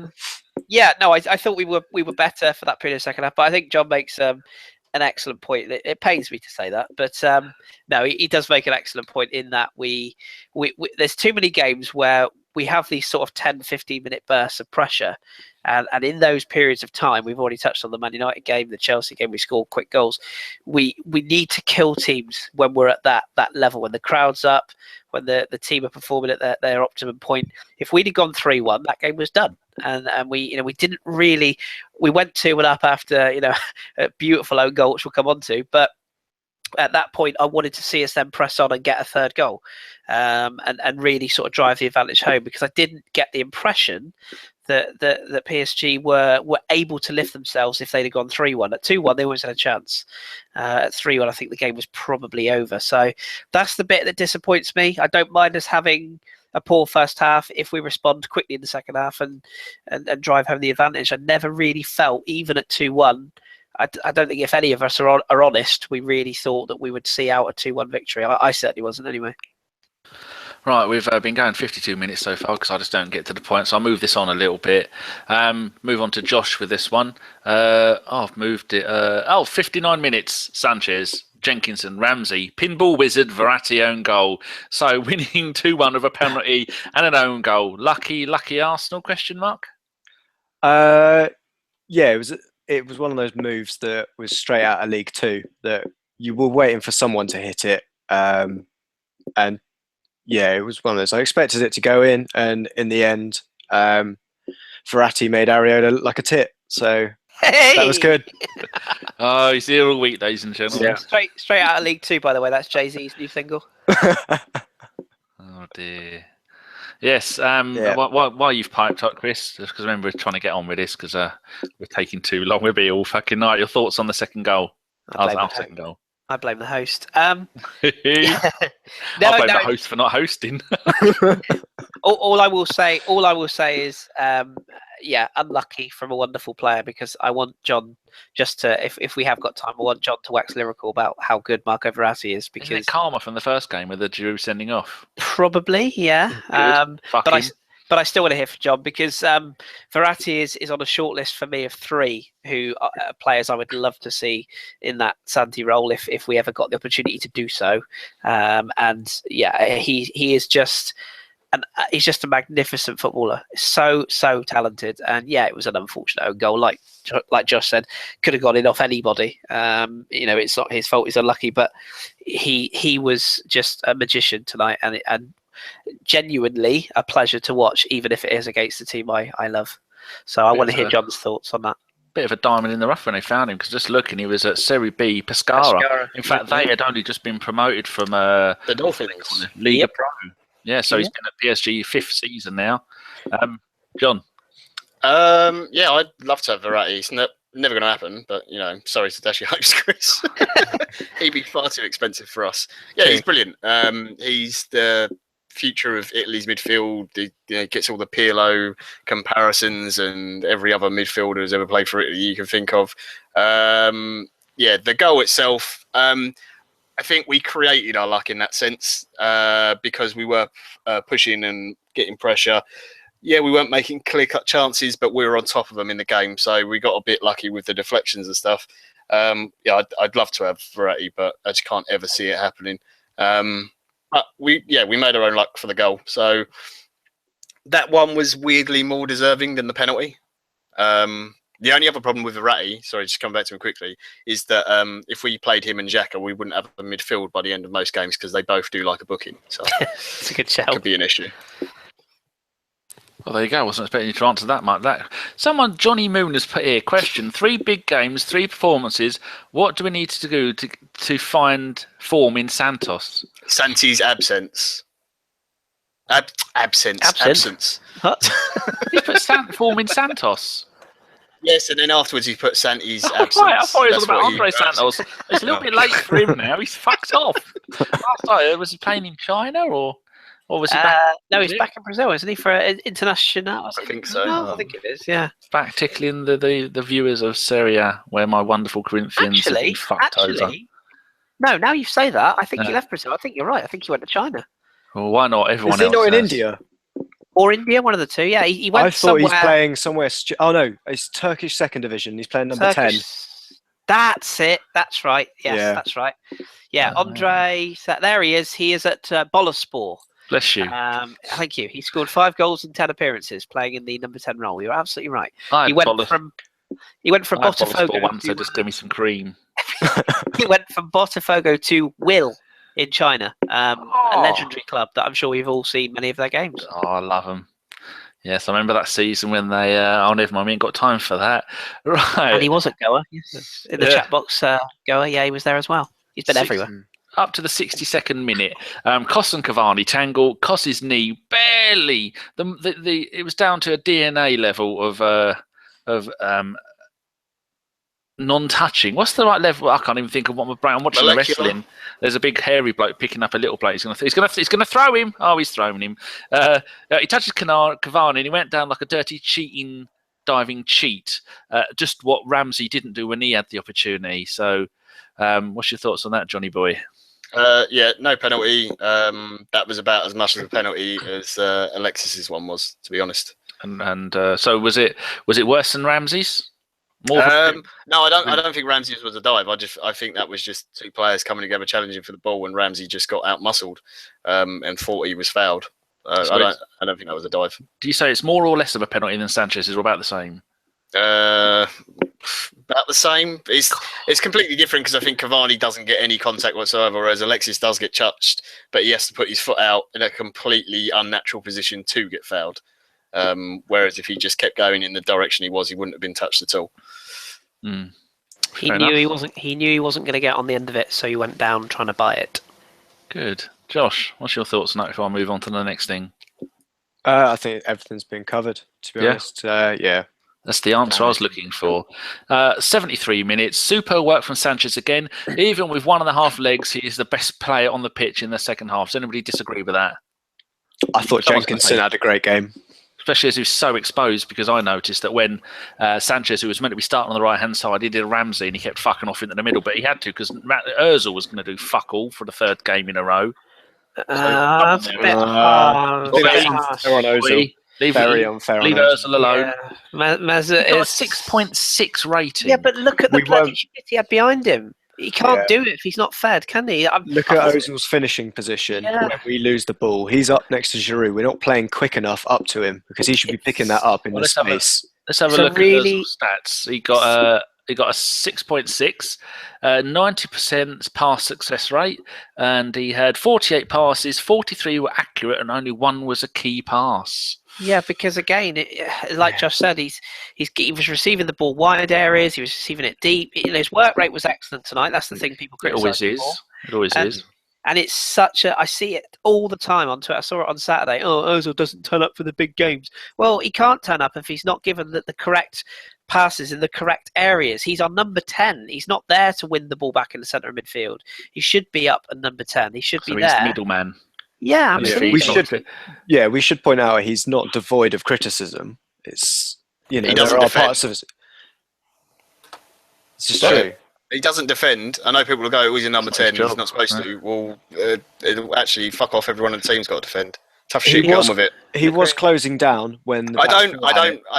thought we were better for that period of second half, but I think John makes an excellent point. It pains me to say that, but no, he does make an excellent point in that we there's too many games where we have these sort of 10, 15-minute bursts of pressure. And in those periods of time, we've already touched on the Man United game, the Chelsea game, we scored quick goals. We need to kill teams when we're at that level, when the crowd's up, when the team are performing at their optimum point. If we'd have gone 3-1, that game was done. And we didn't really, we went 2-1 up after, a beautiful own goal, which we'll come on to. But at that point, I wanted to see us then press on and get a third goal and really sort of drive the advantage home, because I didn't get the impression that PSG were able to lift themselves if they'd have gone 3-1. At 2-1, they always had a chance. At 3-1, I think the game was probably over. So that's the bit that disappoints me. I don't mind us having a poor first half if we respond quickly in the second half and drive home the advantage. I never really felt, even at 2-1, I don't think if any of us are honest, we really thought that we would see out a 2-1 victory. I certainly wasn't anyway. Right, we've been going 52 minutes so far because I just don't get to the point. So I'll move this on a little bit. Move on to Josh with this one. I've moved it. 59 minutes. Sanchez, Jenkinson, Ramsey, pinball wizard, Verratti own goal. So winning 2-1 with a penalty and an own goal. Lucky Arsenal, question mark? Yeah, it was it was one of those moves that was straight out of League Two, that you were waiting for someone to hit it. And yeah, it was one of those. I expected it to go in, and in the end, Verratti made Areola look like a tit. So that was good. Oh, he's here all week, ladies and gentlemen. Yeah. Straight out of League Two, by the way. That's Jay-Z's new single. Oh dear. Yes. Why you've piped up, Kris? Just because remember we're trying to get on with this because we're taking too long. We'll be all fucking night. Your thoughts on the second goal? Our second goal. I blame the host. I blame the host for not hosting. all I will say is, unlucky from a wonderful player, because I want John just to, if we have got time, I want John to wax lyrical about how good Marco Verratti is. Because isn't it karma from the first game with the Giroud sending off? Probably, yeah. But I still want to hear from John, because Verratti is on a short list for me of 3 who are players I would love to see in that Santi role if we ever got the opportunity to do so. He is just he's just a magnificent footballer. So talented, and it was an unfortunate own goal. Like Josh said, could have gone in off anybody. It's not his fault. He's unlucky, but he was just a magician tonight, and genuinely a pleasure to watch, even if it is against the team I love. So I want to hear John's thoughts on that. Bit of a diamond in the rough when they found him, because just looking, he was at Serie B Pescara. In fact, they had only just been promoted from the Dolphins Liga Pro. Yeah, so he's been at PSG 5th season now. John? I'd love to have Verratti. It's never going to happen, but, sorry to dash your hopes, Kris. He'd be far too expensive for us. Yeah, he's brilliant. He's the future of Italy's midfield. He gets all the Pirlo comparisons and every other midfielder who's ever played for Italy you can think of. The goal itself, I think we created our luck in that sense, because we were pushing and getting pressure. Yeah, we weren't making clear-cut chances, but we were on top of them in the game, so we got a bit lucky with the deflections and stuff. I'd love to have Verratti, but I just can't ever see it happening. But we made our own luck for the goal. So that one was weirdly more deserving than the penalty. The only other problem with Verratti, sorry, just come back to him quickly, is that if we played him and Xhaka, we wouldn't have a midfield by the end of most games, because they both do like a booking. So it's a good shout. Could be an issue. Well, there you go. I wasn't expecting you to answer that, Mike. Someone, Johnny Moon, has put here, question, 3 big games, 3 performances. What do we need to do to find form in Santos? Santi's absence. Absence. What? He's put form in Santos. Yes, and then afterwards he put Santi's absence. Right, I thought it was about Andre Santos. It's a little bit late for him now. He's fucked off. Last I heard, was he playing in China or was he back? No, he's back in Brazil, isn't he, for International? I think so. I think it is, yeah. Back tickling the viewers of Serie A, where my wonderful Corinthians have been fucked over. No, now you say that, I think he left Brazil. I think you're right. I think he went to China. Well, why not? Everyone else Is he not in has. India? Or India, one of the 2. Yeah, he went I thought somewhere. he's playing somewhere. Oh no, it's Turkish 2nd division. He's playing number 10. That's it. That's right. Yes, Yeah. That's right. Yeah, Andre. There he is. He is at Boluspor. Bless you. Thank you. He scored 5 goals in 10 appearances, playing in the number 10 role. You're absolutely right. He went from Botafogo. Once, so just give me some cream. He went from Botafogo to Will in China, a legendary club that I'm sure we've all seen many of their games. Oh, I love them. Yes, I remember that season when they. Never mind, we ain't got time for that. Right. And he was at Goa. Yes. In the chat box, Goa, he was there as well. He's been everywhere. Up to the 62nd minute, Kos and Cavani tangle. Kos's knee barely. It was down to a DNA level of non-touching. What's the right level? I can't even think of what my brain. I'm watching the wrestling. There's a big hairy bloke picking up a little bloke. He's gonna throw him. Oh, he's throwing him. He touches Cavani and he went down like a dirty diving cheat. Just what Ramsey didn't do when he had the opportunity. So, what's your thoughts on that, Johnny boy? No penalty. That was about as much of a penalty as Alexis's one was, to be honest. And so was it worse than Ramsey's? No, I don't think Ramsey's was a dive. I think that was just 2 players coming together challenging for the ball, and Ramsey just got out muscled and thought he was fouled. I don't think that was a dive. Do you say it's more or less of a penalty than Sanchez's, or about the same? about the same. It's completely different because I think Cavani doesn't get any contact whatsoever, whereas Alexis does get touched, but he has to put his foot out in a completely unnatural position to get fouled. Whereas if he just kept going in the direction he was, he wouldn't have been touched at all. He knew he wasn't going to get on the end of it, so he went down trying to buy it. Good. Josh, what's your thoughts on that before I move on to the next thing? I think everything's been covered, to be honest. Yeah. That's the answer I was looking for. 73 minutes. Super work from Sanchez again. Even with 1.5 legs, he is the best player on the pitch in the second half. Does anybody disagree with that? I thought Jenkinson had a great game. Especially as he was so exposed, because I noticed that when Sanchez, who was meant to be starting on the right-hand side, he did a Ramsey and he kept fucking off into the middle, but he had to because Ozil was going to do fuck all for the third game in a row. That's a bit harsh. Very unfair. Leave Ozil alone. Yeah. Mazza He's got is a 6.6 rating. Yeah, but look at the bloody shit he had behind him. He can't do it if he's not fed, can he? Look at Ozil's finishing position. Yeah. When we lose the ball, he's up next to Giroud. We're not playing quick enough up to him because he should be picking that up in the space. Let's have a look at Ozil's stats. He got a 6.6, 90% pass success rate, and he had 48 passes, 43 were accurate, and only 1 was a key pass. Yeah, because again, like Josh said, he was receiving the ball wide areas, he was receiving it deep. His work rate was excellent tonight. That's the thing people criticise. It always is. And it's such a... I see it all the time on Twitter. I saw it on Saturday. Oh, Ozil doesn't turn up for the big games. Well, he can't turn up if he's not given the correct passes in the correct areas. He's on number 10. He's not there to win the ball back in the centre of midfield. He should be up at number 10. He should be there. He's the middleman. Yeah, absolutely. We should point out he's not devoid of criticism. It's there are parts of it. It's just true. He doesn't defend. I know people will go, "Oh, he's a number 10. He's not supposed to." Well, it'll actually fuck off. Everyone on the team's got to defend. Tough shit. Get on with it. He was closing down when. I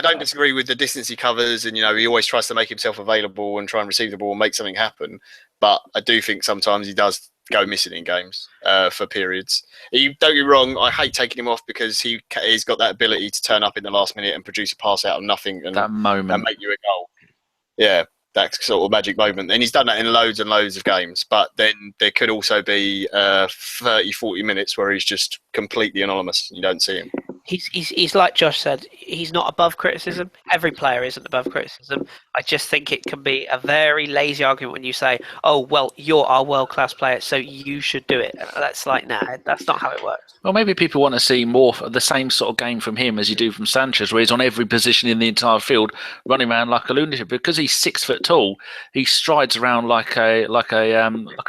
don't disagree with the distance he covers, and he always tries to make himself available and try and receive the ball and make something happen. But I do think sometimes he does go missing in games for periods. Don't get me wrong, I hate taking him off because he's got that ability to turn up in the last minute and produce a pass out of nothing and make you a goal. Yeah, that sort of magic moment. And he's done that in loads and loads of games. But then there could also be 30, 40 minutes where he's just completely anonymous and you don't see him. He's like Josh said, he's not above criticism. Every player isn't above criticism. I just think it can be a very lazy argument when you say, "Oh, well, you're our world-class player, so you should do it." That's like, nah, that's not how it works. Well, maybe people want to see more of the same sort of game from him as you do from Sanchez, where he's on every position in the entire field, running around like a lunatic. Because he's 6 foot tall, he strides around like a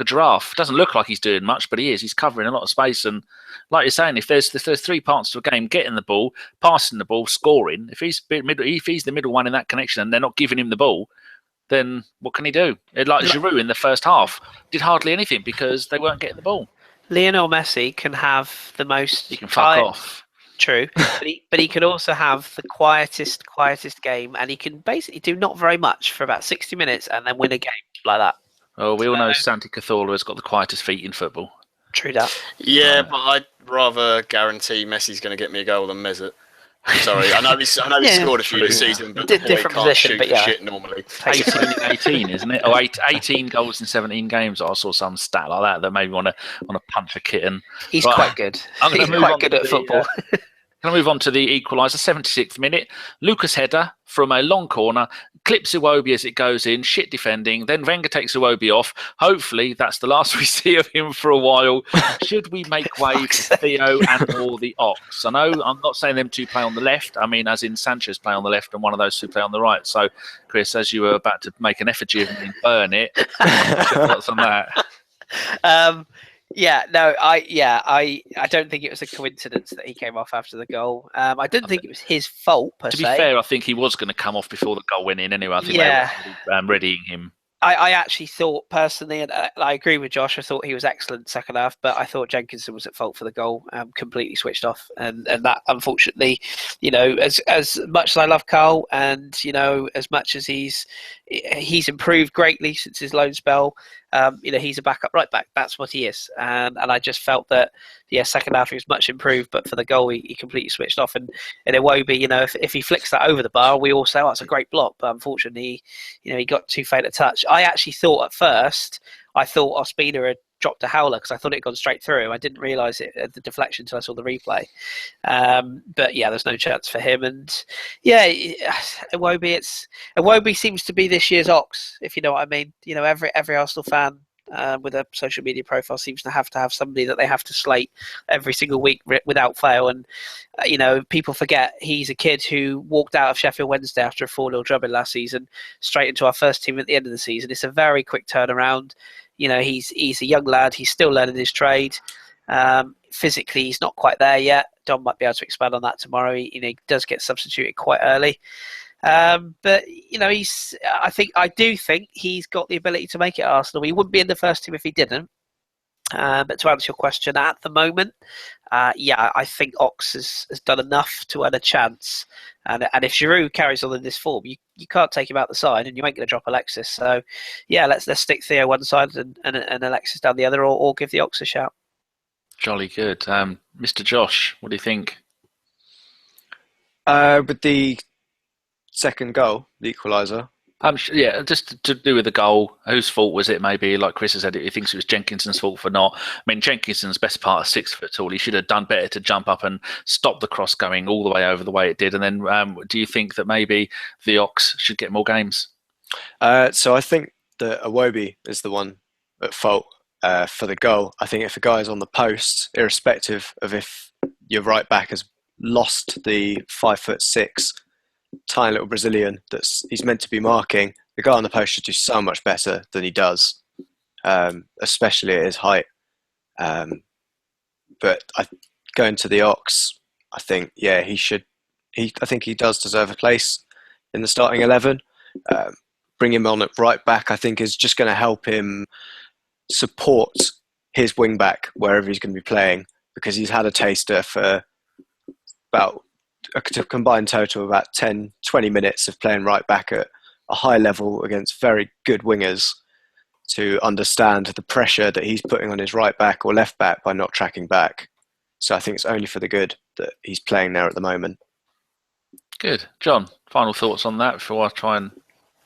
giraffe. Doesn't look like he's doing much, but he is. He's covering a lot of space. And like you're saying, if there's 3 parts to a game: getting the ball, passing the ball, scoring. If he's the middle one in that connection, and they're not giving him the ball, then what can he do? Like Giroud in the first half did hardly anything because they weren't getting the ball. Lionel Messi can have the most. He can fuck off. True, but he can also have the quietest game, and he can basically do not very much for about 60 minutes and then win a game like that. Oh, we all know Santi Cazorla has got the quietest feet in football. True that. Yeah, but I'd rather guarantee Messi's going to get me a goal than Mesut. Sorry, I know he's scored a few this season, but the boy different can't position, shoot but yeah. shit normally. 18, isn't it? 18 goals in 17 games. I saw some stat like that made me want to punch a kitten. He's quite good. He's quite good at football. Can I move on to the equaliser? 76th minute. Lucas header from a long corner. Clips Iwobi as it goes in. Shit defending. Then Wenger takes Iwobi off. Hopefully, that's the last we see of him for a while. Should we make way for Theo and or the Ox? I know I'm not saying them two play on the left. I mean, as in Sanchez play on the left and one of those two play on the right. So, Chris, as you were about to make an effigy of him and burn it, what's on that? I don't think it was a coincidence that he came off after the goal. I didn't think it was his fault, per se. To be fair, I think he was going to come off before the goal went in anyway. I think they were readying him. I actually thought, personally, and I agree with Josh, I thought he was excellent second half, but I thought Jenkinson was at fault for the goal, completely switched off. And that, unfortunately, as much as I love Carl and, as much as he's improved greatly since his loan spell, he's a backup right back. That's what he is. And I just felt that, second half he was much improved, but for the goal, he completely switched off. And Iwobi, if he flicks that over the bar, we all say, oh, it's a great block. But unfortunately, he got too faint a touch. I actually thought at first, Ospina had dropped a howler because I thought it had gone straight through. I didn't realise it at the deflection until I saw the replay. But there's no chance for him. And Iwobi seems to be this year's Ox, if you know what I mean. Every Arsenal fan with a social media profile seems to have somebody that they have to slate every single week without fail. And people forget he's a kid who walked out of Sheffield Wednesday after a 4-0 drubbing last season straight into our first team at the end of the season. It's a very quick turnaround. He's a young lad. He's still learning his trade. Physically, he's not quite there yet. Don might be able to expand on that tomorrow. He does get substituted quite early. But I do think he's got the ability to make it at Arsenal. He wouldn't be in the first team if he didn't. But to answer your question, at the moment, I think Ox has done enough to earn a chance. And if Giroud carries on in this form, you can't take him out the side, and you ain't going to drop Alexis. So, let's stick Theo one side and Alexis down the other, or give the Ox a shout. Jolly good. Mr. Josh, what do you think? With the second goal, the equaliser. Just to do with the goal, whose fault was it? Maybe, like Kris has said, he thinks it was Jenkinson's fault for not. I mean, Jenkinson's best part of 6 foot tall. He should have done better to jump up and stop the cross going all the way over the way it did. And then, do you think that maybe the Ox should get more games? So I think that Iwobi is the one at fault for the goal. I think if a guy is on the post, irrespective of if your right back has lost the 5'6" tiny little Brazilian he's meant to be marking, the guy on the post should do so much better than he does, especially at his height. But going to the Ox, I think he should. I think he does deserve a place in the starting 11. Bring him on at right back, I think, is just going to help him support his wing back wherever he's going to be playing, because he's had a taster for about a combined total of about 10-20 minutes of playing right back at a high level against very good wingers, to understand the pressure that he's putting on his right back or left back by not tracking back. So I think it's only for the good that he's playing there at the moment. Good. John, final thoughts on that before I try and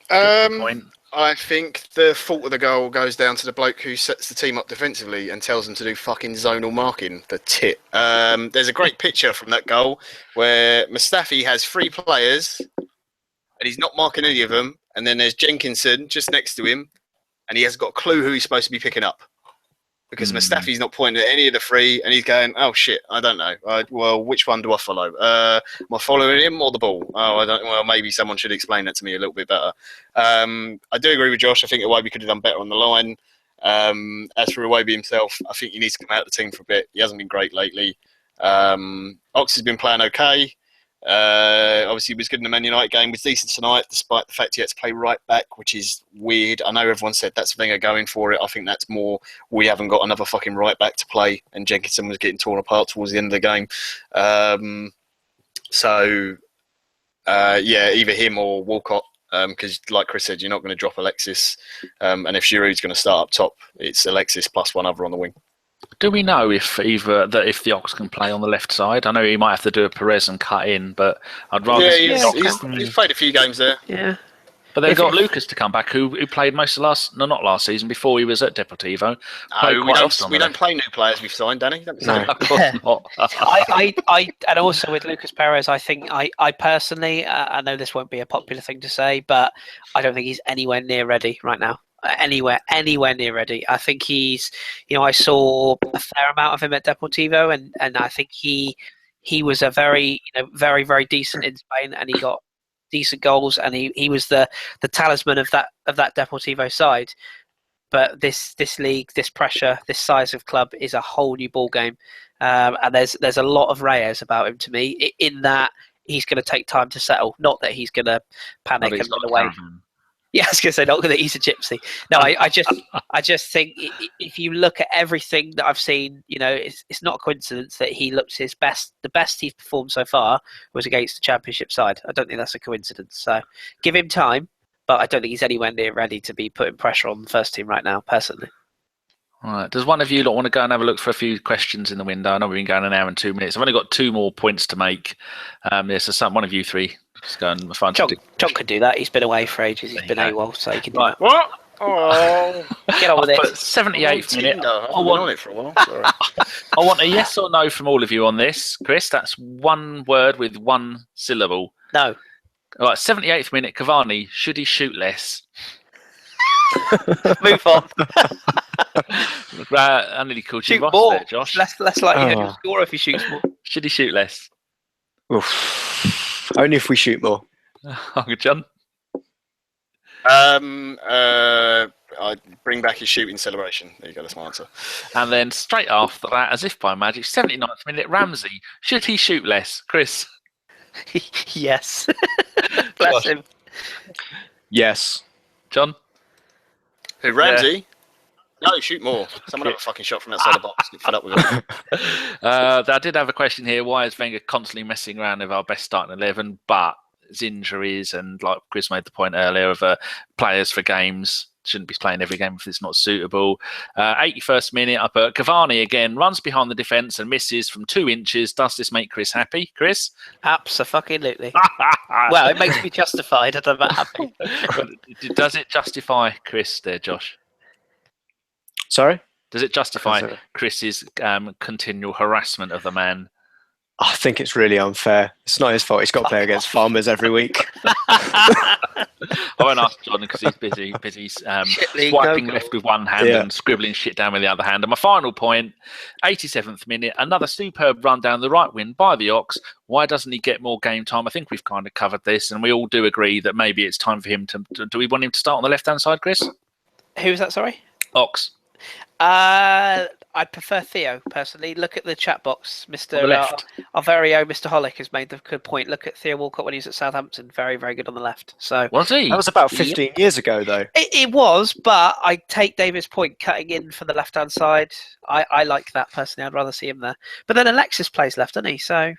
get to the point? I think the fault of the goal goes down to the bloke who sets the team up defensively and tells them to do fucking zonal marking, the tit. There's a great picture from that goal where Mustafi has 3 players and he's not marking any of them, and then there's Jenkinson just next to him and he hasn't got a clue who he's supposed to be picking up, because Mustafi's not pointing at any of the 3 and he's going, oh shit, I don't know. Well, which one do I follow? Am I following him or the ball? Oh, I don't. Well, maybe someone should explain that to me a little bit better. I do agree with Josh. I think Iwobi could have done better on the line. As for Iwobi himself, I think he needs to come out of the team for a bit. He hasn't been great lately. Ox has been playing okay. Obviously, he was good in the Man United game. Was decent tonight, despite the fact he had to play right back, which is weird. I know everyone said that's Wenger going for it. I think that's more we haven't got another fucking right back to play, and Jenkinson was getting torn apart towards the end of the game. Either him or Walcott, because like Kris said, you're not going to drop Alexis, and if Giroud's going to start up top, it's Alexis plus one other on the wing. Do we know if the Ox can play on the left side? I know he might have to do a Perez and cut in, but I'd rather see the Ox. He's played a few games there. Yeah. But they've got Lucas to come back, who played most of not last season, before he was at Deportivo. No, we don't play new players we've signed, Danny. No, of course not. And also with Lucas Perez, I think I personally, I know this won't be a popular thing to say, but I don't think he's anywhere near ready right now. Anywhere near ready. I think he's, I saw a fair amount of him at Deportivo, and I think he was a very, very, very decent in Spain, and he got decent goals, and he was the talisman of that Deportivo side. But this league, this pressure, this size of club is a whole new ball game, and there's a lot of Reyes about him to me, in that he's going to take time to settle. Not that he's going to panic and run away. Yeah, I was going to say not that he's a gypsy. No, I just think if you look at everything that I've seen, it's not a coincidence that he looked his best. The best he's performed so far was against the Championship side. I don't think that's a coincidence. So give him time, but I don't think he's anywhere near ready to be putting pressure on the first team right now, personally. All right. Does one of you lot want to go and have a look for a few questions in the window? I know we've been going an hour and 2 minutes. I've only got 2 more points to make. So one of you three, just go and find. John could do that. He's been away for ages. He's been AWOL, so he can do that. What? Oh, Get on with it. 78th minute. I've been on it for a while. Sorry. I want a yes or no from all of you on this, Kris. That's one word with one syllable. No. All right, 78th minute. Cavani, should he shoot less? Move on. I nearly called you Shoot Ross more. there, Josh. Less likely to score if he shoots more. Should he shoot less? Oof. Only if we shoot more. Uncle John? I bring back his shooting celebration. There you go, that's my answer. And then straight after that, as if by magic, 79th minute, Ramsey. Should he shoot less? Kris? Yes. Bless him. Yes. John? Who, Ramsey? No, shoot more. Someone have a fucking shot from outside the box. Get fed up with it. I did have a question here. Why is Wenger constantly messing around with our best starting 11? But it's injuries, and like Kris made the point earlier of players for games. Shouldn't be playing every game if it's not suitable. 81st minute, up at Cavani again, runs behind the defence and misses from 2 inches. Does this make Kris happy? Kris? Absolutely. Well, it makes me justified. I'm not happy. Does it justify Kris there, Josh? Sorry? Does it justify Kris's continual harassment of the man? I think it's really unfair. It's not his fault. He's got to play against farmers every week. I won't ask John because he's busy swiping left with one hand and scribbling shit down with the other hand. And my final point, 87th minute, another superb run down the right wing by the Ox. Why doesn't he get more game time? I think we've kind of covered this, and we all do agree that maybe it's time for him to do we want him to start on the left-hand side, Kris? Who's that, sorry? Ox. I'd prefer Theo, personally. Look at the chat box. Our very own Mr. Hollick has made the good point. Look at Theo Walcott when he was at Southampton. Very, very good on the left. So was he? That was about 15 years ago, though. It was, but I take David's point, cutting in from the left-hand side. I like that, personally. I'd rather see him there. But then Alexis plays left, doesn't he? So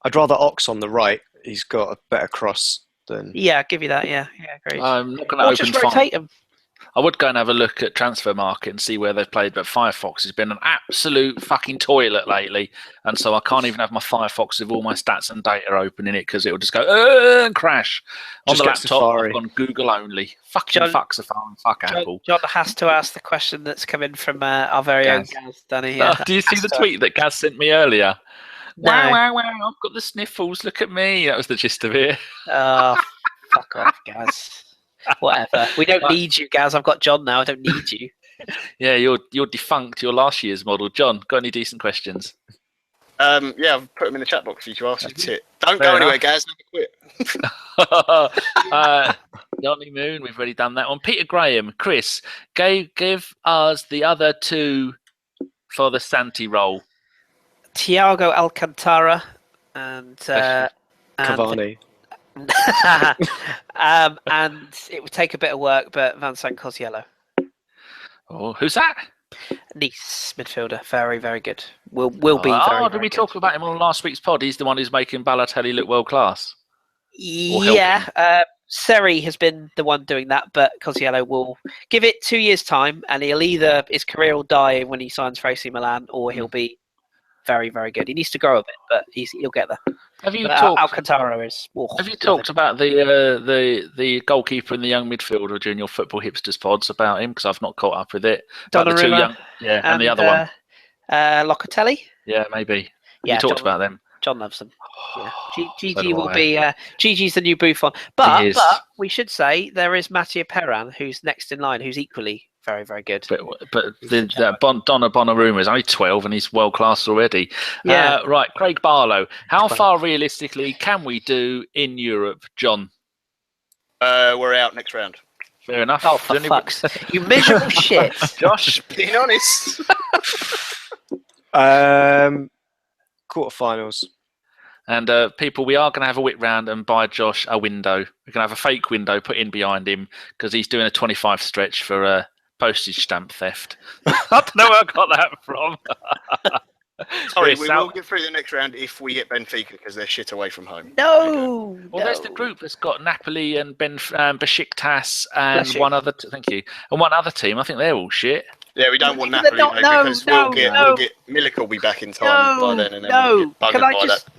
I'd rather Ox on the right. He's got a better cross than... Yeah, I'll give you that. Yeah, great. I'm not going to just rotate him. I would go and have a look at Transfer Market and see where they've played, but Firefox has been an absolute fucking toilet lately, and so I can't even have my Firefox with all my stats and data open in it because it will just go and crash. On the laptop, I've gone Google only. Fucking fuck Safari, fuck Apple. John has to ask the question that's coming from our very own Gaz, Danny. Yeah. Do you see the tweet that Gaz sent me earlier? No. Wow, I've got the sniffles, look at me. That was the gist of it. Oh, fuck off, Gaz. Whatever. We don't need you, Gaz. I've got John now. I don't need you. Yeah, you're defunct. Your last year's model. John, got any decent questions? Yeah, I've put them in the chat box for you to ask. Don't go anywhere, Gaz. Never quit. Johnny Moon, we've already done that one. Peter Graham, Kris, give us the other 2 for the Santi role. Thiago Alcantara and Cavani. And it would take a bit of work, but Vincent Cosiello. Oh, who's that? Nice midfielder, very, very good. Will be very. Did we talk about him on last week's pod? He's the one who's making Balotelli look world class. Yeah, Seri has been the one doing that, but Cosiello will give it 2 years' time, and his career will die when he signs for AC Milan, or he'll be very, very good. He needs to grow a bit, but he'll get there. Have you talked? Alcantara is. Have you talked about the goalkeeper and the young midfielder during your football hipsters pods about him? Because I've not caught up with it. Donnarumma, and the other one, Locatelli. Yeah, maybe. Yeah, you talked about them. John loves them. Yeah. Gigi will be. Gigi's the new Buffon, but we should say there is Mattia Perran, who's next in line, who's equally very, very good. But Donnarumma is only 12 and he's world class already. Yeah. Right, Craig Barlow. How far realistically can we do in Europe, John? We're out next round. Fair enough. Oh, for fuck's sake. You miserable shit. Josh, being honest. Quarterfinals. And people, we are going to have a whip round and buy Josh a window. We're going to have a fake window put in behind him because he's doing a 25 stretch for postage stamp theft. I don't know where I got that from. Sorry, Yes, we South- will get through the next round if we get Benfica because they're shit away from home. No. Well, there's the group that's got Napoli and Besiktas and Besiktas. one other. Thank you. And one other team. I think they're all shit. Yeah, we don't want They're Napoli not- though, no, because no, we'll no. get Milik will be back in time by then, and then we'll get buggered Can I by just? that.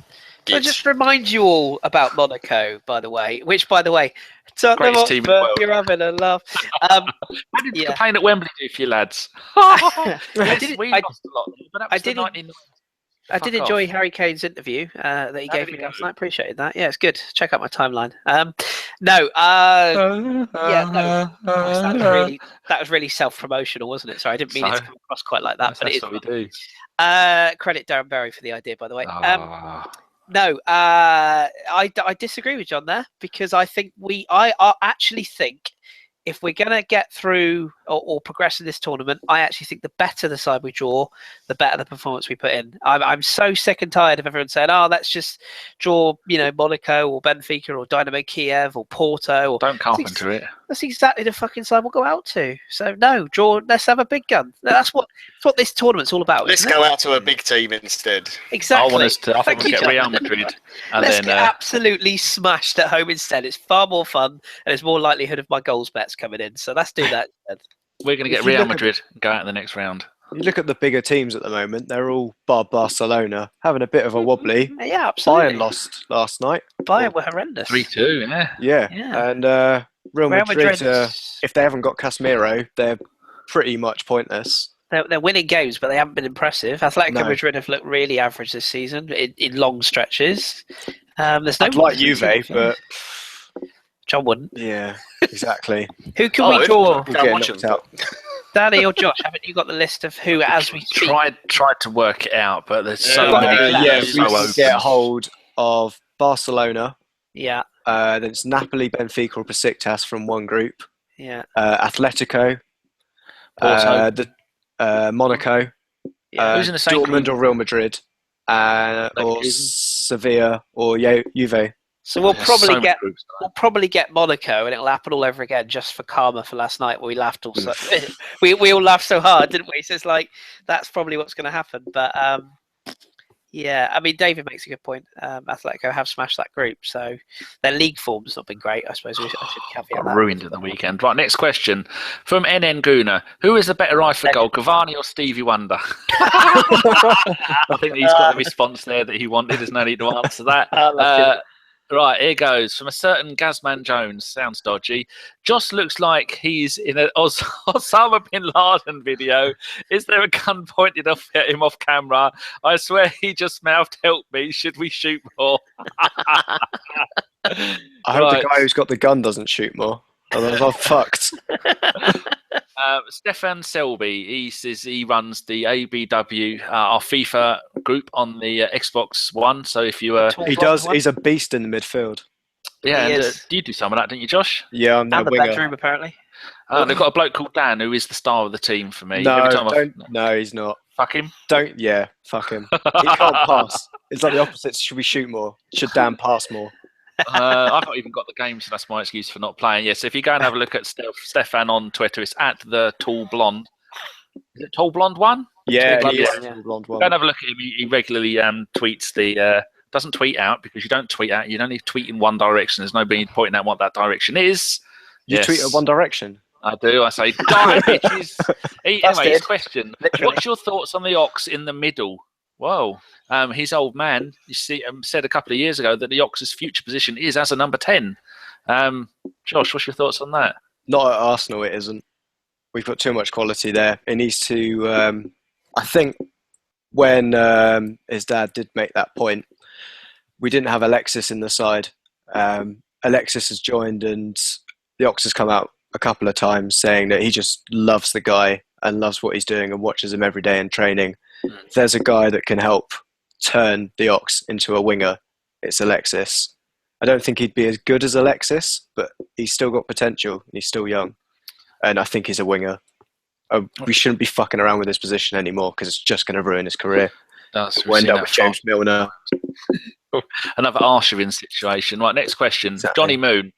Can I just remind you all about Monaco, by the way. Which, by the way, Tottenham Greatest team in the Hotspur, world. you're having a laugh. How did the Yeah. campaign at Wembley do for you lads? I Yes, did- we I- lost a lot, but that I was the did- 99. I did Fuck enjoy off. Harry Kane's interview that he How gave did me it last go? night. Appreciated that. Yeah, it's good. Check out my timeline. Christ, that was really self-promotional, wasn't it? Sorry, I didn't mean it to So? come across quite like that. But it That's is. what we do. Credit Darren Berry for the idea, by the way. Ah. I disagree with John there because I think I actually think if we're going to get through or progress in this tournament, I actually think the better the side we draw, the better the performance we put in. I'm so sick and tired of everyone saying, "Oh, let's just draw, Monaco or Benfica or Dynamo Kiev or Porto." Don't carpenter it. That's exactly the fucking side we'll go out to. So no, draw. Let's have a big gun. That's what this tournament's all about. Let's isn't go it? out to a big team instead. Exactly. I want us to. I think Thank we'll you, get John. Real Madrid, and Let's then get absolutely smashed at home instead. It's far more fun, and there's more likelihood of my goals bets coming in. So let's do that instead. we're going to If get you Real look at- Madrid and go out in the next round. You look at the bigger teams at the moment; they're all bar Barcelona having a bit of a wobbly. Yeah, absolutely. Bayern lost last night. Bayern were horrendous. 3-2, yeah. Yeah, Yeah. and Real Madrid. If they haven't got Casemiro, they're pretty much pointless. They're winning games, but they haven't been impressive. Atletico No. Madrid have looked really average this season in long stretches. There's no I'd like Juve, but John wouldn't. yeah, exactly. Who can we draw? We'll Go get watch knocked them. out. Danny or Josh? Haven't you got the list of who as we speak? Tried to work it out, but there's so Yeah. many. Yeah, so we can open. get hold of Barcelona. Yeah, Then it's Napoli, Benfica, or Besiktas from one group. yeah, Atletico, Porto. Monaco, yeah. Who's in the same Dortmund group? or Real Madrid, or Leverkusen. Sevilla or Juve. So we'll There's probably so many get groups. Monaco, and it'll happen all over again just for karma for last night where we laughed all so we all laughed so hard, didn't we? So it's like that's probably what's going to happen. But yeah, I mean David makes a good point. Atletico have smashed that group, so their league form's not been great. I suppose I should caveat Got that. ruined at the weekend. Right, next question from NN Guna. Who is the better eye for goal, Cavani or Stevie Wonder? I think he's got the response there that he wanted. There's no need to answer that. Right, here goes. From a certain Gazman Jones, sounds dodgy. Josh looks like he's in an Osama bin Laden video. Is there a gun pointed off at him off camera? I swear he just mouthed, "Help me, should we shoot more?" I hope the guy who's got the gun doesn't shoot more. Otherwise, I'm fucked. Stefan Selby, he says he runs the ABW, our FIFA group on the Xbox One. So if you He does. He's a beast in the midfield. yeah, He and, is. do you do some of that, don't you, Josh? Yeah, I'm their And the winger. bedroom apparently. They've got a bloke called Dan who is the star of the team for me. No, Every time no, he's not. fuck him. Don't. Yeah, fuck him. He can't pass. It's like the opposite. Should we shoot more? Should Dan pass more? I've not even got the game, so that's my excuse for not playing. Yes, if you go and have a look at Stefan on Twitter, it's at the Tall Blonde. Is it Tall Blonde one? Yeah, Blonde he is one, yeah. the blonde Go one. and have a look at him. He regularly tweets the. Doesn't tweet out because you don't tweet out. You don't need to tweet in one direction. There's nobody pointing out what that direction is. You Yes. tweet at One Direction. I do. I say, die, bitches. Anyway, his it. question. Literally. What's your thoughts on the Ox in the middle? Whoa. His old man, you see, said a couple of years ago that the Ox's future position is as a number 10. Josh, what's your thoughts on that? Not at Arsenal, it isn't. We've got too much quality there. It needs to. I think when his dad did make that point, we didn't have Alexis in the side. Alexis has joined, and the Ox has come out a couple of times saying that he just loves the guy and loves what he's doing and watches him every day in training. If there's a guy that can help turn the Ox into a winger, it's Alexis. I don't think he'd be as good as Alexis, but he's still got potential and he's still young. And I think he's a winger. We shouldn't be fucking around with this position anymore because it's just going to ruin his career. We'll end up with James Milner. Another Arshavin situation. Right, next question. Exactly. Johnny Moon.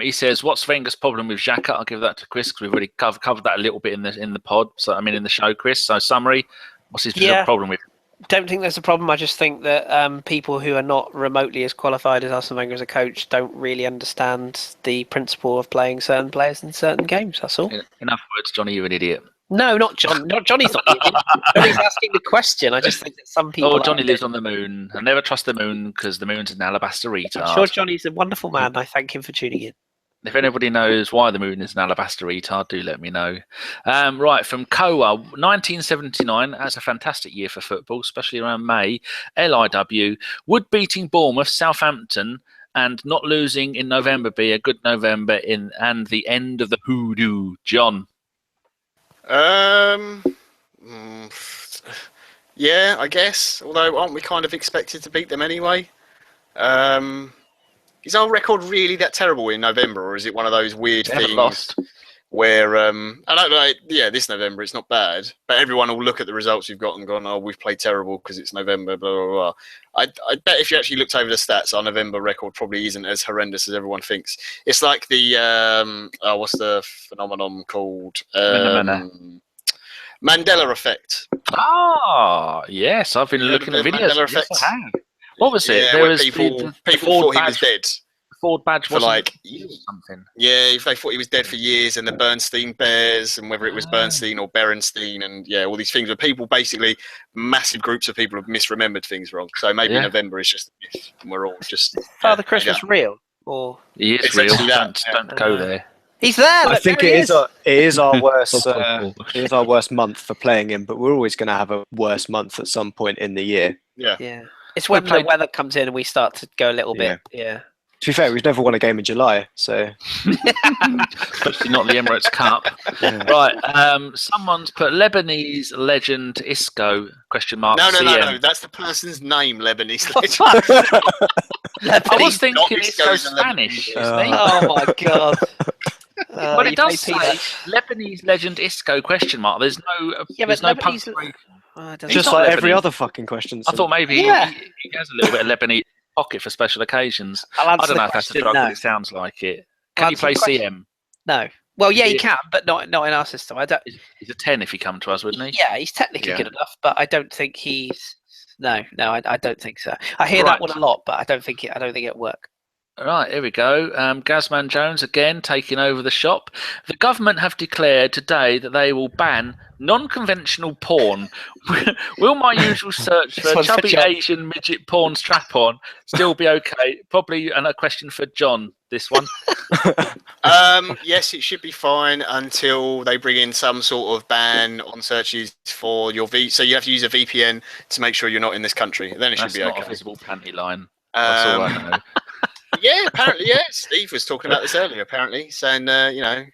He says, "What's Wenger's problem with Xhaka?" I'll give that to Chris because we've already covered that a little bit in the pod. So I mean, in the show, Chris. So summary. What's his problem with? don't think there's a problem. I just think that people who are not remotely as qualified as Arsene Wenger as a coach don't really understand the principle of playing certain players in certain games. That's all. In other words, Johnny, you're an idiot. No, not John. Not Johnny's not the idiot. Johnny's asking the question. I just think that some people. Oh, Johnny lives on the moon. I never trust the moon because the moon's an alabaster retard. I'm sure Johnny's a wonderful man. I thank him for tuning in. If anybody knows why the moon is an alabaster retard, do let me know. Right, from Koa, 1979, that's a fantastic year for football, especially around May. LIW, would beating Bournemouth, Southampton, and not losing in November be a good November and the end of the hoodoo? John? Yeah, I guess. Although, aren't we kind of expected to beat them anyway? Is our record really that terrible in November, or is it one of those weird things where I don't know? Yeah, this November it's not bad, but everyone will look at the results we've got and gone, "Oh, we've played terrible because it's November." Blah blah blah. I bet if you actually looked over the stats, our November record probably isn't as horrendous as everyone thinks. It's like the what's the phenomenon called? Mandela effect. Ah, yes, I've been looking at videos. Mandela effect. Yes, I have. What was it? Yeah, there was people the thought he was dead. The Ford badge For wasn't like something. Yeah, if they thought he was dead for years, and the Bernstein Bears, and whether it was Bernstein or Berenstein, and yeah, all these things where people basically, massive groups of people have misremembered things wrong. So maybe November is just a myth, and we're all just. Father Christmas real? Or he is real. Don't go there. He's there. I think it is our worst. It is our worst month for playing him, but we're always going to have a worse month at some point in the year. Yeah. It's when the weather comes in and we start to go a little bit. Yeah. To be fair, we've never won a game in July, so especially not the Emirates Cup. Yeah. Right. Someone's put Lebanese legend Isco ? No. That's the person's name, Lebanese legend. I was thinking Isco's Spanish. Oh my god. But it does say Lebanese legend Isco ? There's no punctuation. Just like every other fucking question. I thought maybe he has a little bit of Lebanese pocket for special occasions. I don't know if that's a drug, but it sounds like it. Can you play CM? No. Well, yeah, he can, but not in our system. I don't. He's a 10 if he come to us, wouldn't he? Yeah, he's technically good enough, but I don't think he's. No, I don't think so. I hear that one a lot, but I don't think it'll work. Right, here we go. Gazman Jones again taking over the shop. The government have declared today that they will ban non-conventional porn. Will my usual search for chubby Asian midget porn strap-on still be okay? Probably a question for John, this one. Yes, it should be fine until they bring in some sort of ban on searches for your so you have to use a VPN to make sure you're not in this country. Then it should be okay. That's not a visible panty line. That's all I know. Yeah, apparently, Steve was talking about this earlier, apparently, saying,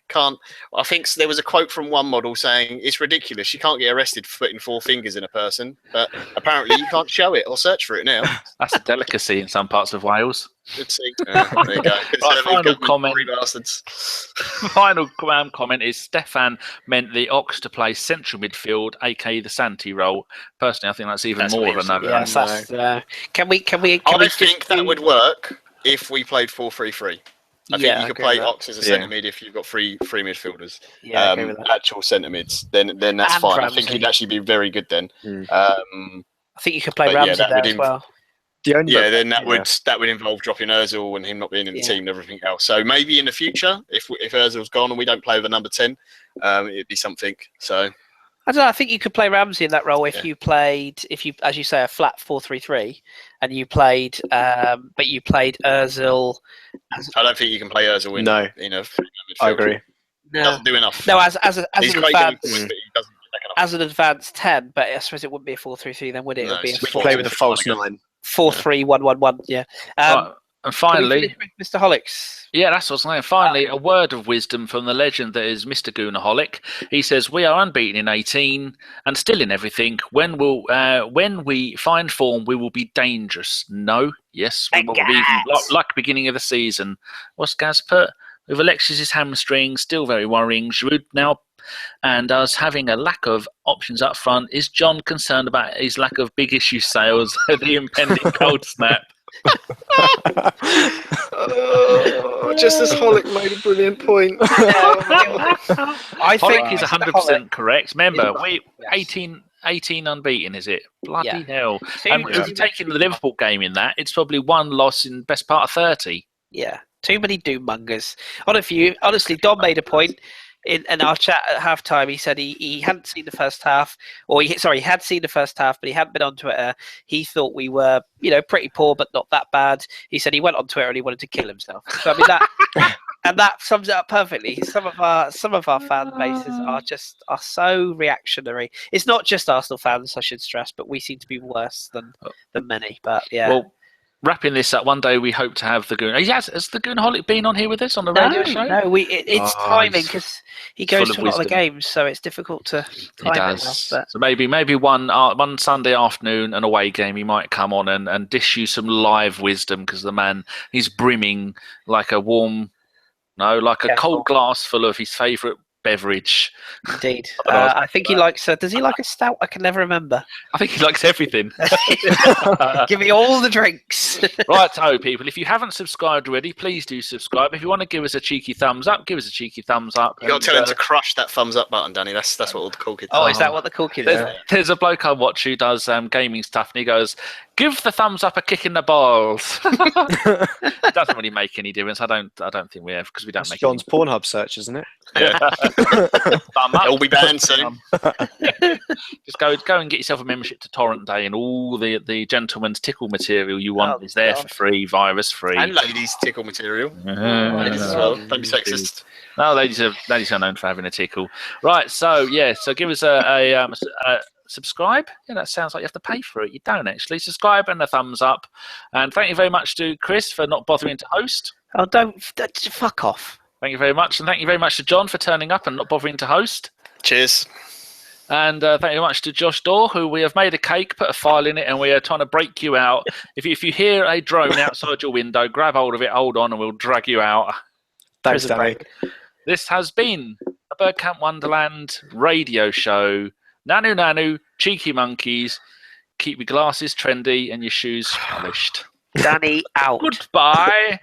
can't... I think there was a quote from one model saying, it's ridiculous, you can't get arrested for putting 4 fingers in a person, but apparently you can't show it or search for it now. That's a delicacy in some parts of Wales. Good see. There you go. Final comment is Stefan meant the Ox to play central midfield, aka the Santi role. Personally, I think that's even more of another. Yes, can we I think that would work if we played 4-3-3. I think you could play Ox as a centre mid if you've got three midfielders. Yeah, actual centre mids. Then that's and fine. Ramsey. I think he'd actually be very good then. I think you could play Ramsey there as well. Then that would involve dropping Ozil and him not being in the team and everything else. So maybe in the future, if Ozil's gone and we don't play with the number 10, it'd be something. So I don't know. I think you could play Ramsey in that role if you, as you say, a flat 4-3-3, and you played, but you played Ozil. I don't think you can play Ozil in a midfield. I agree. No. He doesn't do enough. No, as an advanced, but he doesn't as an advanced 10, but I suppose it wouldn't be a 4-3-3 then, would it? It would be a play with a false 9. 4-3-1-1-1. Yeah. And finally, Mr. Holics. Yeah, that's what I was saying. Finally, a word of wisdom from the legend that is Mr. Goonaholic. He says, "We are unbeaten in 18 and still in everything. When we find form, we will be dangerous. No, yes, we will be like beginning of the season." What's Gaz put? With Alexis' hamstring still very worrying. Giroud now and us having a lack of options up front. Is John concerned about his lack of big issue sales? The impending cold snap. Just as Holic made a brilliant point. I think he's 100% correct. Remember, we 18 18 unbeaten, is it? Bloody Yeah. hell. Two- And too if you're taking the many- Liverpool game in that, it's probably one loss in best part of 30. Yeah, too many doommongers. Honestly, Don made a point in our chat at halftime. He said he hadn't seen the first half, or he had seen the first half, but he hadn't been on Twitter. He thought we were, pretty poor, but not that bad. He said he went on Twitter and he wanted to kill himself. So I mean that, and that sums it up perfectly. Some of our fan bases are so reactionary. It's not just Arsenal fans, I should stress, but we seem to be worse than many. But yeah. Well, wrapping this up, one day we hope to have the Goon. Has the Goonaholic been on here with us on the radio show? No, it's timing because he goes to a lot of the wisdom. games, so it's difficult to He time does. it well, but So maybe one Sunday afternoon, an away game, he might come on and dish you some live wisdom, because the man, he's brimming like a cold glass full of his favourite beverage. Indeed. I think he likes. Does he like a stout? I can never remember. I think he likes everything. Give me all the drinks. Right, people, if you haven't subscribed already, please do subscribe. If you want to give us a cheeky thumbs up, give us a cheeky thumbs up. You got to tell him to crush that thumbs up button, Danny. That's what all the cool kids. Oh, is that what the cool kid is? There's a bloke I watch who does gaming stuff, and he goes, "Give the thumbs up a kick in the balls." It doesn't really make any difference. I don't think we have, because we don't That's make John's Pornhub search, isn't it? Yeah. thumb up. It'll be banned soon. Just go and get yourself a membership to Torrent Day, and all the gentleman's tickle material you want is there for free, virus free, And ladies tickle material. Ladies as Uh, well. Don't be sexist. No, ladies are known for having a tickle. Right, so give us a subscribe. Yeah, that sounds like you have to pay for it. You don't actually. Subscribe and a thumbs up. And thank you very much to Kris for not bothering to host. Oh, don't fuck off. Thank you very much. And thank you very much to John for turning up and not bothering to host. Cheers. And thank you very much to Josh Dorr, who we have made a cake, put a file in it, and we are trying to break you out. If you hear a drone outside your window, grab hold of it, hold on, and we'll drag you out. Thanks, Prison Danny. break. This has been a Birdcamp Wonderland radio show. Nanu nanu, cheeky monkeys. Keep your glasses trendy and your shoes polished. Danny out. Goodbye.